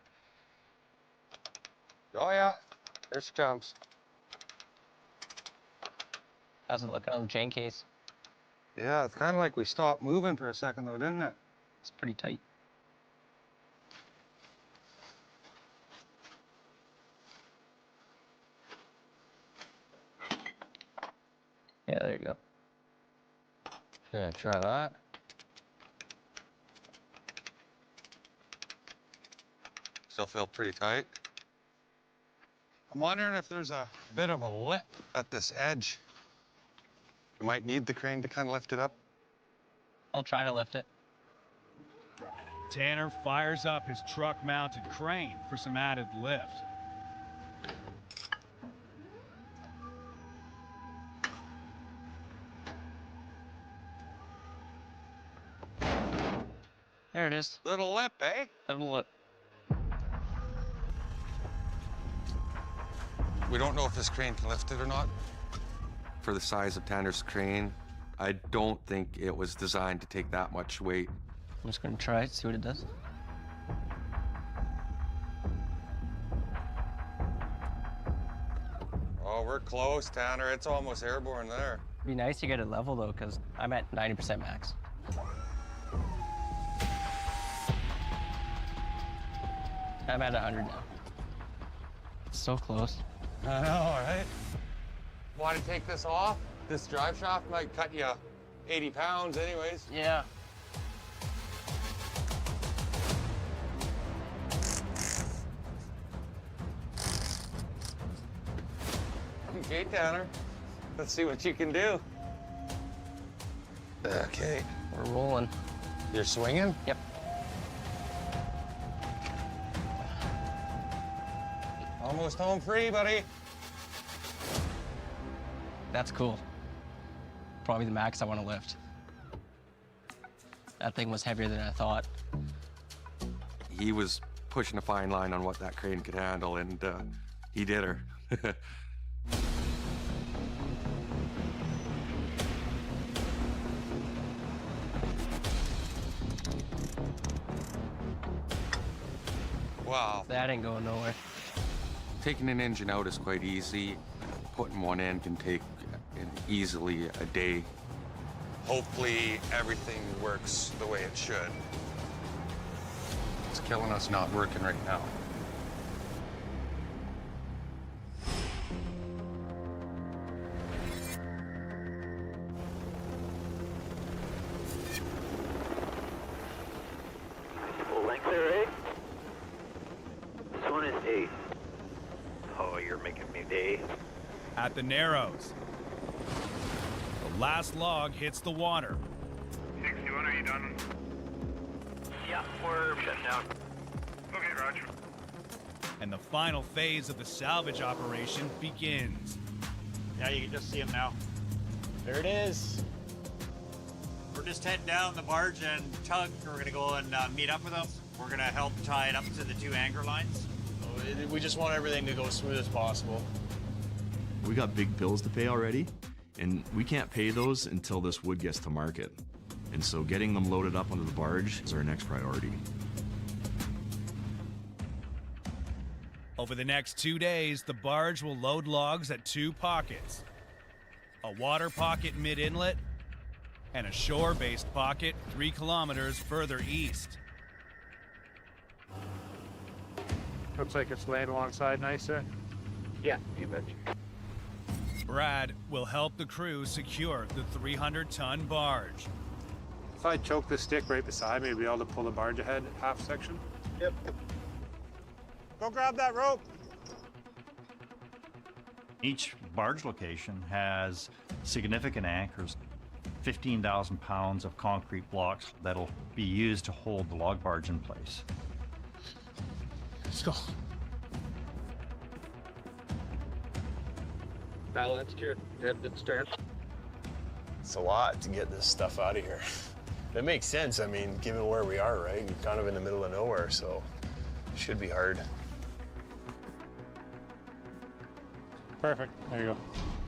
Oh yeah, there's jumps. How's it looking on the chain case? Yeah, it's kind of like we stopped moving for a second though, didn't it? It's pretty tight. Yeah, there you go. Yeah, try that. Still feel pretty tight. I'm wondering if there's a bit of a lip at this edge. We might need the crane to kind of lift it up. I'll try to lift it. Tanner fires up his truck-mounted crane for some added lift. There it is. Little lip, eh? Little lip. We don't know if this crane can lift it or not. For the size of Tanner's crane, I don't think it was designed to take that much weight. I'm just gonna try it, see what it does. Oh, we're close, Tanner. It's almost airborne there. It'd be nice to get it level though, because I'm at 90% max. I'm at 100 now. So close. I know, right? Want to take this off? This drive shaft might cut you 80 pounds anyways. Yeah. Okay, Tanner. Let's see what you can do. Okay. We're rolling. You're swinging? Yep. Almost home free, buddy. That's cool. Probably the max I want to lift. That thing was heavier than I thought. He was pushing a fine line on what that crane could handle, and he did her. Wow. That ain't going nowhere. Taking an engine out is quite easy. Putting one in can take easily a day. Hopefully everything works the way it should. It's killing us not working right now. Full length there, eh? This one is 8. Oh, you're making me day. At the Narrows, the last log hits the water. 61, are you done? Yeah, we're shutting down. Okay, roger. And the final phase of the salvage operation begins. Yeah, you can just see him now. There it is. We're just heading down the barge and tug. We're going to go and meet up with them. We're going to help tie it up to the 2 anchor lines. We just want everything to go as smooth as possible. We got big bills to pay already, and we can't pay those until this wood gets to market. And so getting them loaded up onto the barge is our next priority. Over the next 2 days, the barge will load logs at 2 pockets. A water pocket mid-inlet and a shore-based pocket 3 kilometers further east. Looks like it's laying alongside nice there. Yeah, you betcha. Brad will help the crew secure the 300-ton barge. If I choke the stick right beside me, we'll be able to pull the barge ahead half section. Yep. Go grab that rope. Each barge location has significant anchors, 15,000 pounds of concrete blocks that'll be used to hold the log barge in place. Let's go. Balanced here. Head to start. It's a lot to get this stuff out of here. It makes sense. I mean, given where we are, right? We're kind of in the middle of nowhere, so it should be hard. Perfect. There you go.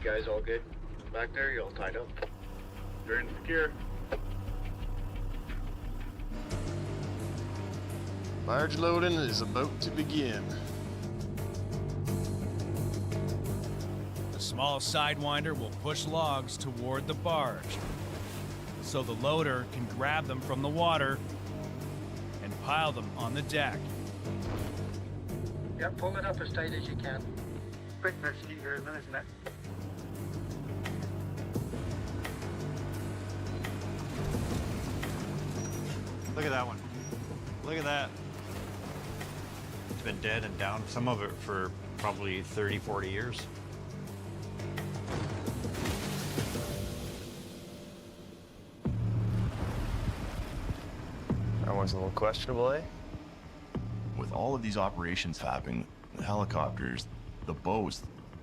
You guys all good? Back there, you all tied up? You're in secure. Barge loading is about to begin. The small sidewinder will push logs toward the barge, so the loader can grab them from the water and pile them on the deck. Yeah, pull it up as tight as you can. Quick, that's easier, isn't it? Look at that one. Look at that. It's been dead and down, some of it for probably 30, 40 years. That one's a little questionable, eh? With all of these operations happening, the helicopters, the boats,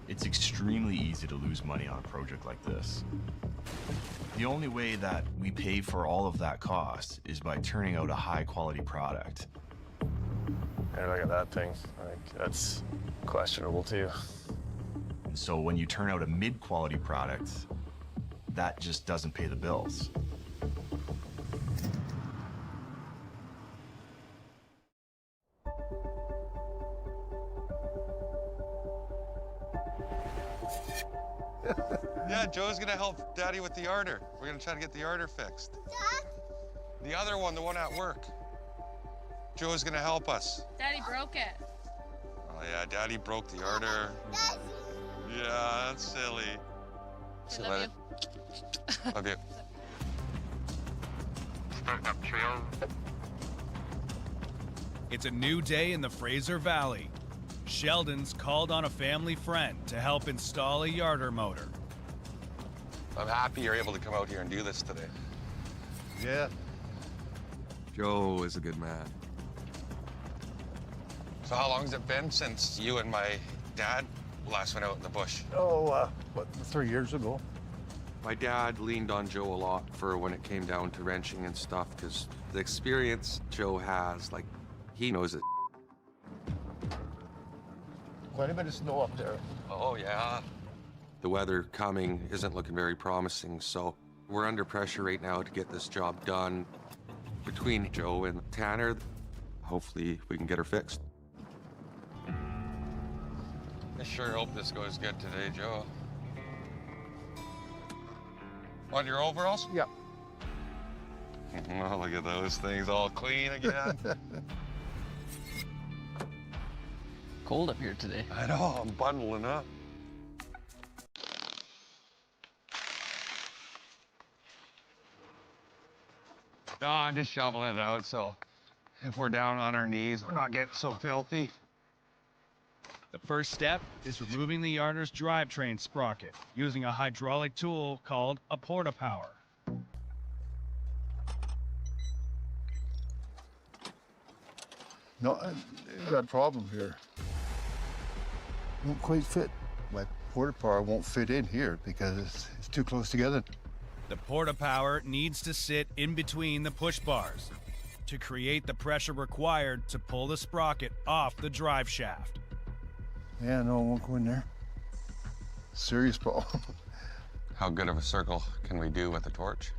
it's extremely easy to lose money on a project like this. The only way that we pay for all of that cost is by turning out a high-quality product. Hey, look at that thing. Like, that's questionable, too. And so when you turn out a mid-quality product, that just doesn't pay the bills. Yeah, Joe's gonna help Daddy with the yarder. We're gonna try to get the yarder fixed. Dad? The other one, the one at work. Joe's gonna help us. Daddy broke it. Oh yeah, Daddy broke the yarder. Yeah, that's silly. See you later. Love you. Starting up trail. It's a new day in the Fraser Valley. Sheldon's called on a family friend to help install a yarder motor. I'm happy you're able to come out here and do this today. Yeah. Joe is a good man. So how long has it been since you and my dad last went out in the bush? Oh, 3 years ago. My dad leaned on Joe a lot for when it came down to wrenching and stuff, because the experience Joe has, like, he knows it. Quite a bit of snow up there. Oh, yeah. The weather coming isn't looking very promising, so we're under pressure right now to get this job done. Between Joe and Tanner, hopefully we can get her fixed. I sure hope this goes good today, Joe. On your overalls? Yep. Oh, look at those things all clean again. Cold up here today. I know, I'm bundling up. No, I'm just shoveling it out, so if we're down on our knees, we're not getting so filthy. The first step is removing the yarder's drivetrain sprocket using a hydraulic tool called a porta-power. No, I got a problem here. Won't quite fit. My porta power won't fit in here because it's too close together. The porta-power needs to sit in between the push bars to create the pressure required to pull the sprocket off the drive shaft. Yeah, no, it won't go in there. Serious problem. How good of a circle can we do with a torch?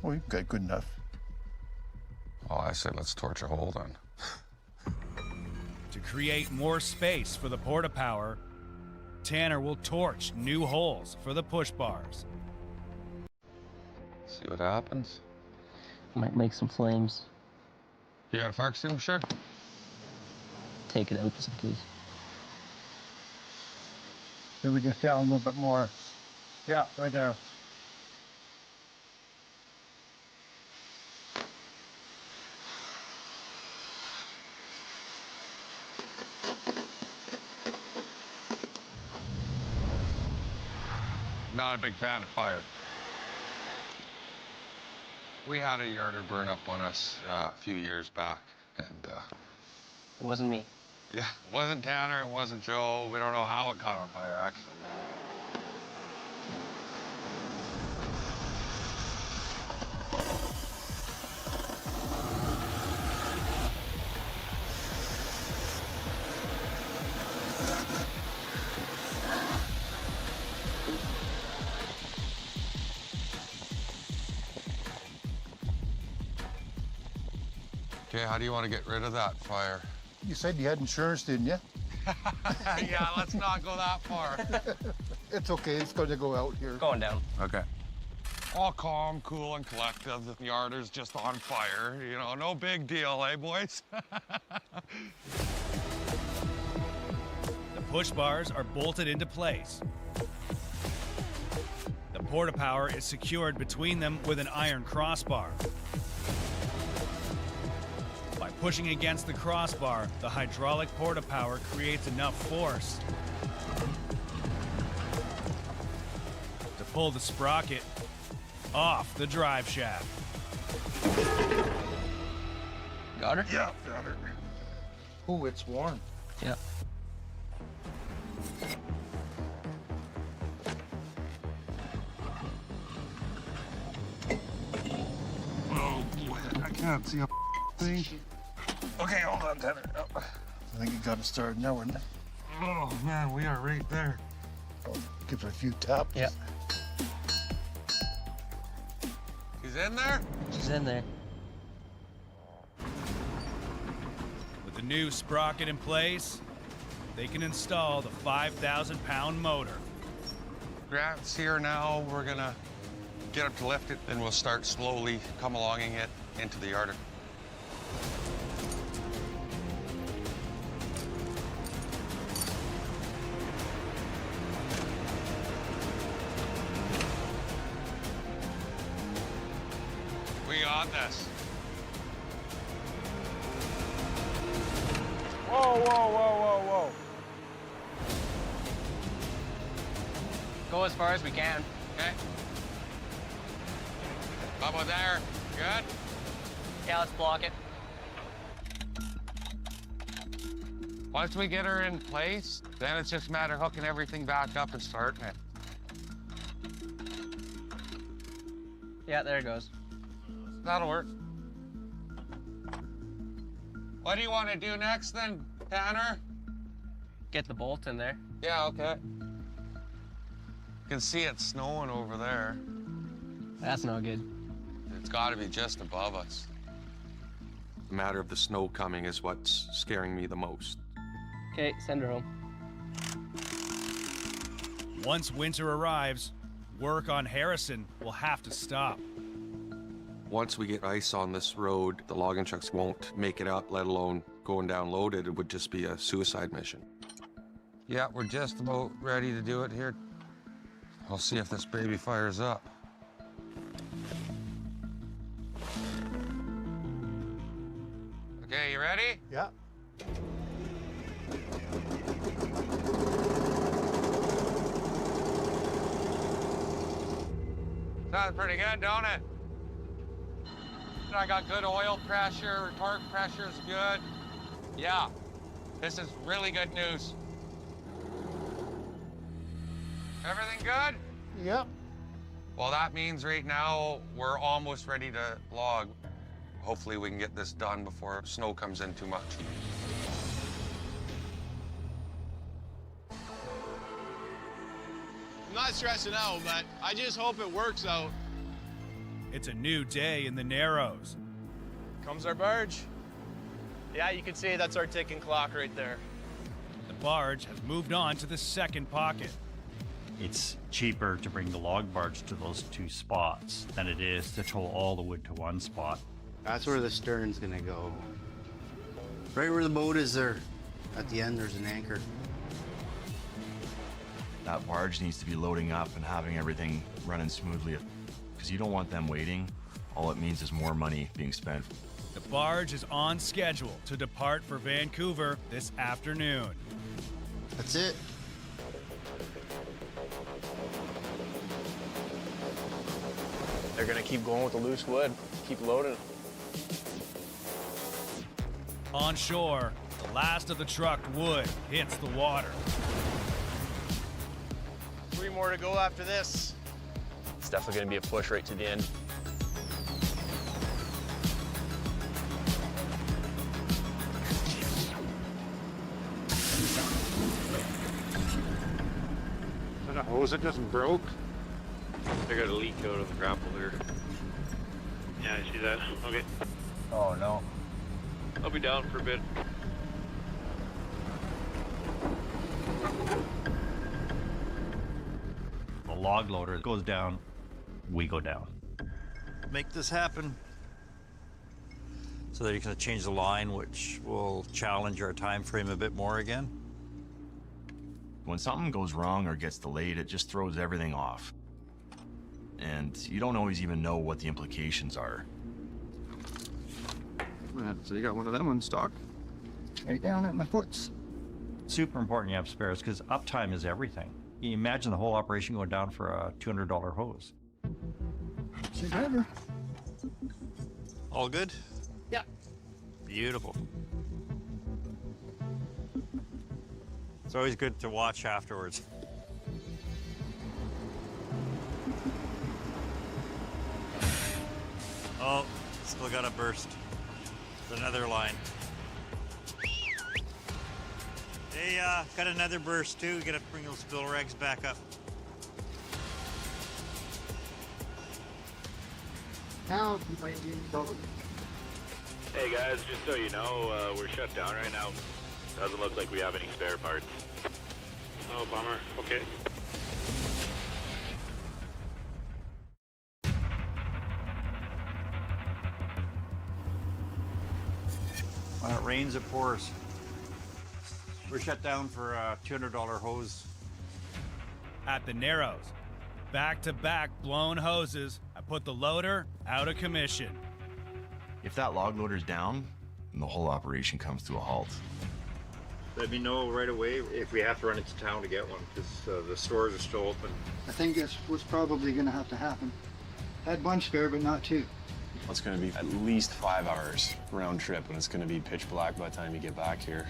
Well, you've got good enough. Oh, I said let's torch a hole then. To create more space for the porta-power, Tanner will torch new holes for the push bars. See what happens. Might make some flames. You got a fire extinguisher? Take it out just in case. Then we get down a little bit more. Yeah, right there. Not a big fan of fire. We had a yarder burn up on us a few years back, and It wasn't me. yeah, it wasn't Tanner, it wasn't Joe. We don't know how it caught on fire, actually. Okay, how do you want to get rid of that fire? You said you had insurance, didn't you? Yeah, let's not go that far. It's okay, it's going to go out here. Going down. Okay. All calm, cool, and collective. The yarder's just on fire. You know, no big deal, eh, boys? The push bars are bolted into place. The porta-power is secured between them with an iron crossbar. By pushing against the crossbar, the hydraulic porta-power creates enough force to pull the sprocket off the drive shaft. Got her? Yeah, got her. Oh, it's warm. Yeah. Oh, boy, I can't see a thing. Okay, hold on, Tanner. Oh, I think you got it started now, isn't it? Oh, man, we are right there. I'll give it a few taps. Yeah. He's in there? She's in there. With the new sprocket in place, they can install the 5,000-pound motor. Grant's here now. We're gonna get him to lift it, then we'll start slowly come alonging it into the yarder. got this. Whoa, whoa, whoa, whoa, whoa. Go as far as we can. Okay. How about there? Good? Yeah, let's block it. Once we get her in place, then it's just a matter of hooking everything back up and starting it. Yeah, there it goes. That'll work. What do you want to do next then, Tanner? Get the bolt in there. Yeah, okay. You can see it snowing over there. That's no good. It's got to be just above us. The matter of the snow coming is what's scaring me the most. Okay, send her home. Once winter arrives, work on Harrison will have to stop. Once we get ice on this road, the logging trucks won't make it up, let alone going down loaded. It would just be a suicide mission. Yeah, we're just about ready to do it here. I'll see if this baby fires up. Okay, you ready? Yeah. Sounds pretty good, don't it? I got good oil pressure, torque pressure is good. Yeah, this is really good news. Everything good? Yep. Well, that means right now we're almost ready to log. Hopefully we can get this done before snow comes in too much. I'm not stressing out, but I just hope it works out. It's a new day in the Narrows. Comes our barge. Yeah, you can see that's our ticking clock right there. The barge has moved on to the second pocket. It's cheaper to bring the log barge to those two spots than it is to tow all the wood to one spot. That's where the stern's gonna go. Right where the boat is there. At the end, there's an anchor. That barge needs to be loading up and having everything running smoothly, because you don't want them waiting. All it means is more money being spent. The barge is on schedule to depart for Vancouver this afternoon. That's it. They're gonna keep going with the loose wood, keep loading. On shore, the last of the trucked wood hits the water. 3 more to go after this. It's definitely gonna be a push right to the end. Is that a hose that just broke? I got a leak out of the grapple there. Yeah, I see that. Okay. Oh no. I'll be down for a bit. The log loader goes down, we go down. Make this happen. So that you can change the line, which will challenge our time frame a bit more again. When something goes wrong or gets delayed, it just throws everything off. And you don't always even know what the implications are. So you got one of them on stock? Right down at my foot. Super important you have spares, because uptime is everything. You imagine the whole operation going down for a $200 hose. Should ever. All good? Yeah. Beautiful. It's always good to watch afterwards. Oh, still got a burst. There's another line. Hey, got another burst too. Gotta bring those spill rags back up. Now, you might be trouble. Hey guys, just so you know, we're shut down right now. Doesn't look like we have any spare parts. Oh, bummer. Okay. When it rains, it pours. We're shut down for a $200 hose. At the Narrows, back-to-back blown hoses have put the loader out of commission. If that log loader's down, the whole operation comes to a halt. Let me know right away if we have to run into town to get one, because the stores are still open. I think that's what's probably going to have to happen. Had one spare, but not two. It's going to be at least 5 hours round trip, and it's going to be pitch black by the time you get back here.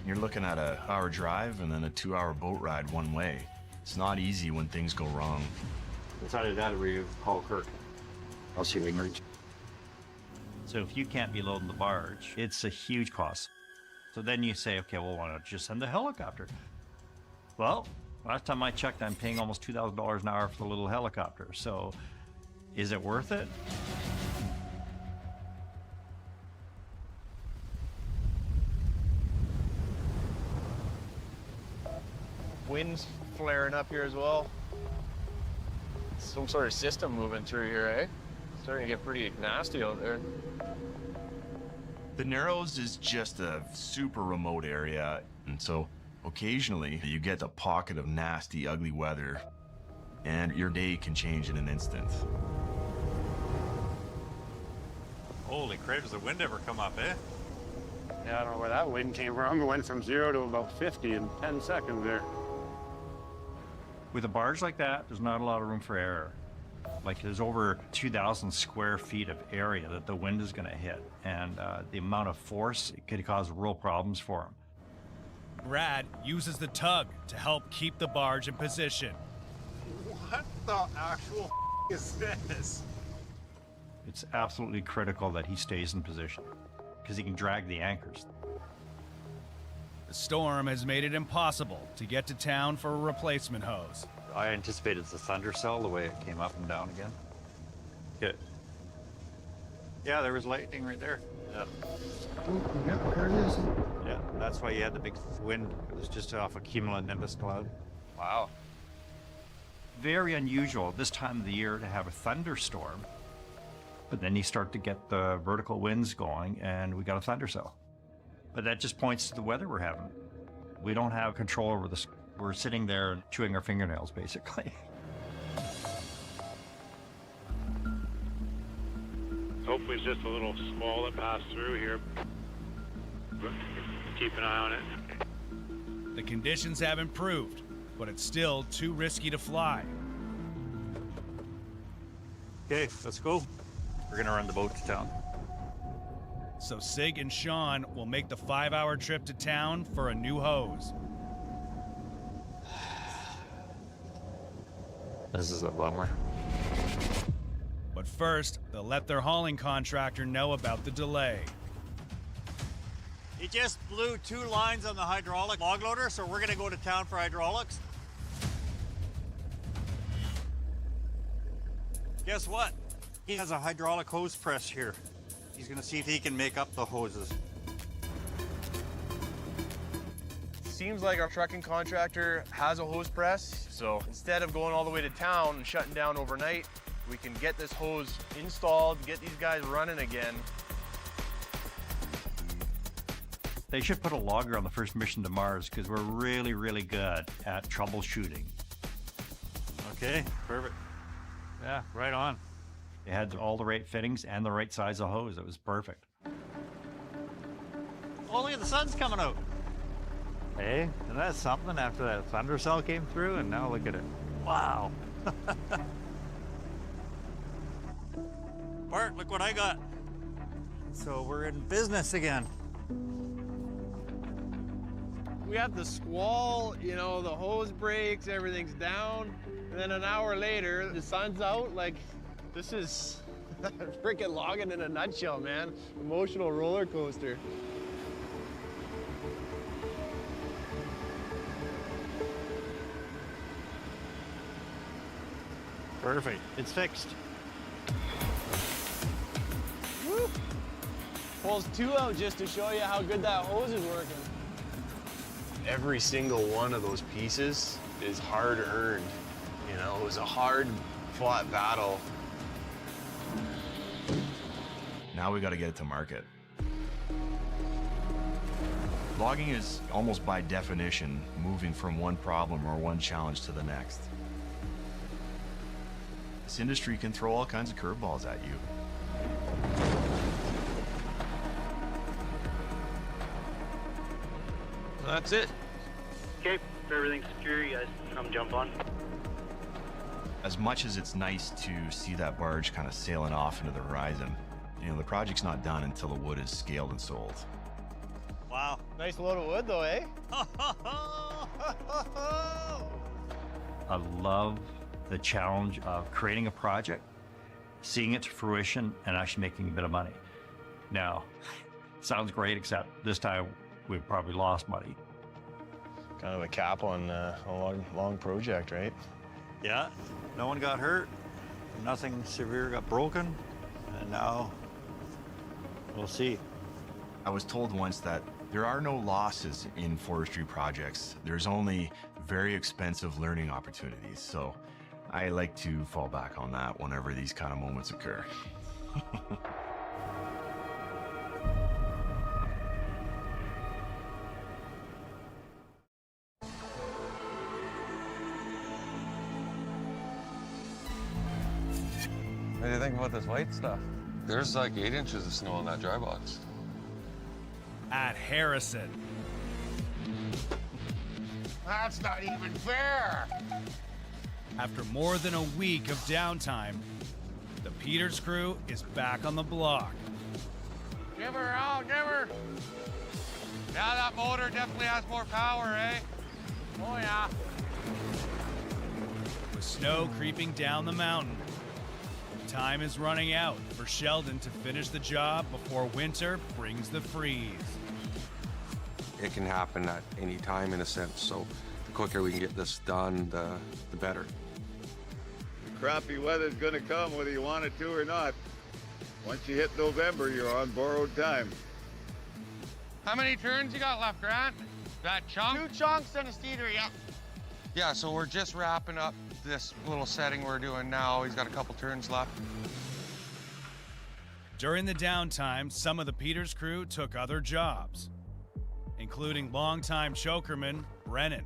You're looking at an hour drive and then a 2-hour boat ride one way. It's not easy when things go wrong. Decided that we call Kirk. I'll see if we can reach. So if you can't be loading the barge, it's a huge cost. So then you say, okay, well, why not just send the helicopter? Well, last time I checked, I'm paying almost $2,000 an hour for the little helicopter. So is it worth it? Wind's flaring up here as well. Some sort of system moving through here, eh? Starting to get pretty nasty out there. The Narrows is just a super remote area, and so occasionally you get a pocket of nasty, ugly weather, and your day can change in an instant. Holy crap, does the wind ever come up, eh? Yeah, I don't know where that wind came from. It went from 0 to about 50 in 10 seconds there. With a barge like that, there's not a lot of room for error. Like there's over 2,000 square feet of area that the wind is going to hit, and the amount of force, it could cause real problems for them. Brad uses the tug to help keep the barge in position. What the actual is this? It's absolutely critical that he stays in position because he can drag the anchors. The storm has made it impossible to get to town for a replacement hose. I anticipated the thunder cell the way it came up and down again. Good. Yeah, there was lightning right there. Yeah. Yep, there it is. Yeah, that's why you had the big wind. It was just off a cumulonimbus cloud. Wow. Very unusual this time of the year to have a thunderstorm, but then you start to get the vertical winds going and we got a thunder cell. But that just points to the weather we're having. We don't have control over this. We're sitting there chewing our fingernails, basically. Hopefully it's just a little squall that passed through here. But keep an eye on it. The conditions have improved, but it's still too risky to fly. Okay, let's go. We're gonna run the boat to town. So Sig and Sean will make the 5-hour trip to town for a new hose. This is a bummer. But first, they'll let their hauling contractor know about the delay. He just blew 2 lines on the hydraulic log loader, so we're gonna go to town for hydraulics. Guess what? He has a hydraulic hose press here. He's gonna see if he can make up the hoses. Seems like our trucking contractor has a hose press, so instead of going all the way to town and shutting down overnight, we can get this hose installed, get these guys running again. They should put a logger on the first mission to Mars because we're really, really good at troubleshooting. Okay, perfect. Yeah, right on. They had all the right fittings and the right size of hose. It was perfect. Oh, look at the sun's coming out. Hey, and that's something after that thunder cell came through, and now look at it. Wow. Bart, look what I got. So we're in business again. We have the squall, you know, the hose breaks, everything's down, and then an hour later, the sun's out. Like, this is freaking logging in a nutshell, man. Emotional roller coaster. Perfect. It's fixed. Woo! Pulls 2 out just to show you how good that hose is working. Every single one of those pieces is hard earned. You know, it was a hard fought battle. Now we got to get it to market. Logging is almost by definition moving from one problem or one challenge to the next. This industry can throw all kinds of curveballs at you. That's it. Okay, if everything's secure, you guys come jump on. As much as it's nice to see that barge kind of sailing off into the horizon, you know, the project's not done until the wood is scaled and sold. Wow. Nice load of wood though, eh? I love the challenge of creating a project, seeing it to fruition, and actually making a bit of money. Now, sounds great, except this time we've probably lost money. Kind of a cap on a long project, right? Yeah, no one got hurt, nothing severe got broken, and now we'll see. I was told once that there are no losses in forestry projects. There's only very expensive learning opportunities. So I like to fall back on that whenever these kind of moments occur. What do you think about this white stuff? There's like 8 inches of snow in that dry box. At Harrison. That's not even fair. After more than a week of downtime, the Peters crew is back on the block. Give her out, give her. Yeah, that motor definitely has more power, eh? Oh, yeah. With snow creeping down the mountain, time is running out for Sheldon to finish the job before winter brings the freeze. It can happen at any time in a sense, so the quicker we can get this done, the better. Crappy weather's gonna come whether you want it to or not. Once you hit November, you're on borrowed time. How many turns you got left, Grant? That chunk? 2 chunks and a Skidder, yeah. Yeah, so we're just wrapping up this little setting we're doing now. He's got a couple turns left. During the downtime, some of the Peters crew took other jobs, including longtime chokerman Brennan.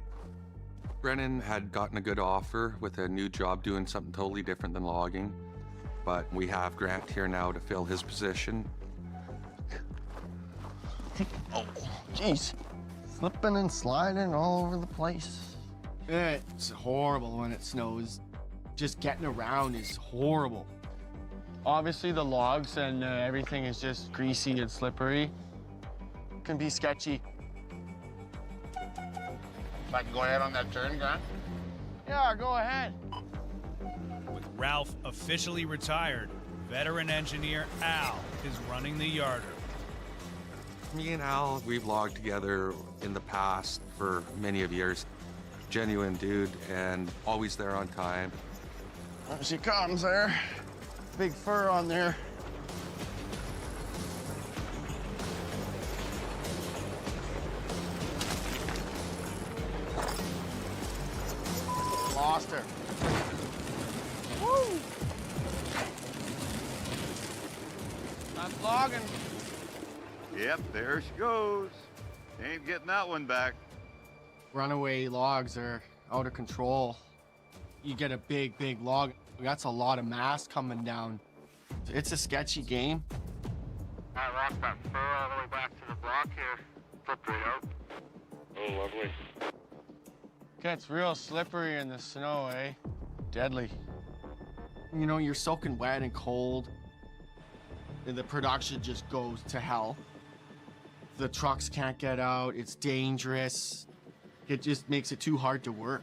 Brennan had gotten a good offer with a new job doing something totally different than logging, but we have Grant here now to fill his position. Oh, jeez. Slipping and sliding all over the place. It's horrible when it snows. Just getting around is horrible. Obviously the logs and everything is just greasy and slippery. Can be sketchy. If I can go ahead on that turn, Grant? Yeah, go ahead. With Ralph officially retired, veteran engineer Al is running the yarder. Me and Al, we've logged together in the past for many of years. Genuine dude and always there on time. There she comes there. Big fur on there. Lost her. Woo! That's logging. Yep, there she goes. Ain't getting that one back. Runaway logs are out of control. You get a big log, that's a lot of mass coming down. It's a sketchy game. I rocked that fur all the way back to the block here. Flipped right out. Oh, lovely. Gets real slippery in the snow, eh? Deadly. You know, you're soaking wet and cold, and the production just goes to hell. The trucks can't get out, it's dangerous. It just makes it too hard to work.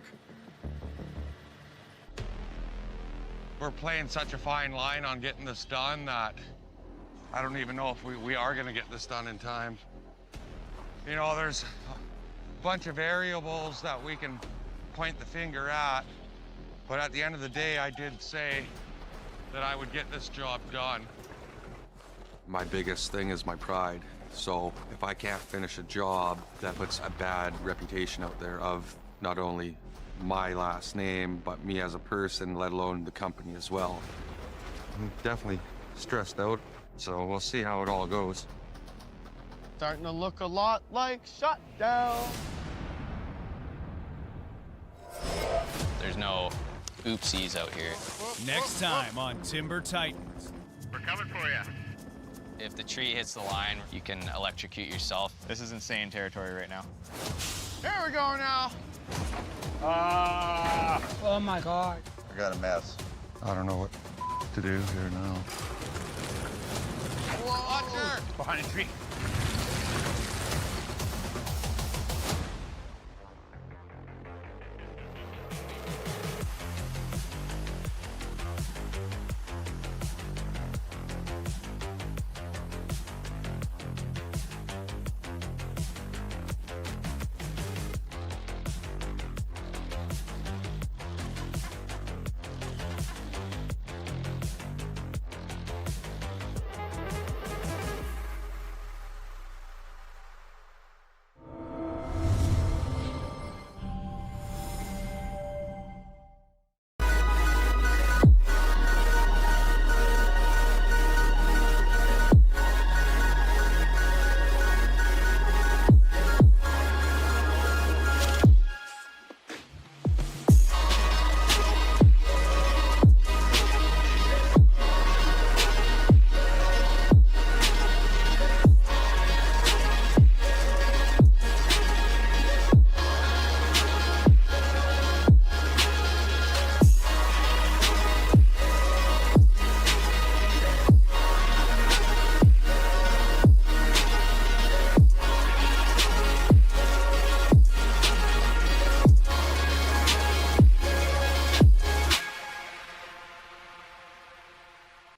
We're playing such a fine line on getting this done that I don't even know if we are gonna get this done in time. You know, there's a bunch of variables that we can point the finger at, but at the end of the day, I did say that I would get this job done. My biggest thing is my pride. So if I can't finish a job, that puts a bad reputation out there of not only my last name, but me as a person, let alone the company as well. I'm definitely stressed out, so we'll see how it all goes. Starting to look a lot like shutdown. There's no oopsies out here. Next time on Timber Titans. We're coming for you. If the tree hits the line, you can electrocute yourself. This is insane territory right now. There we go now. Oh my God. I got a mess. I don't know what to do here now. Watch her. Behind a tree.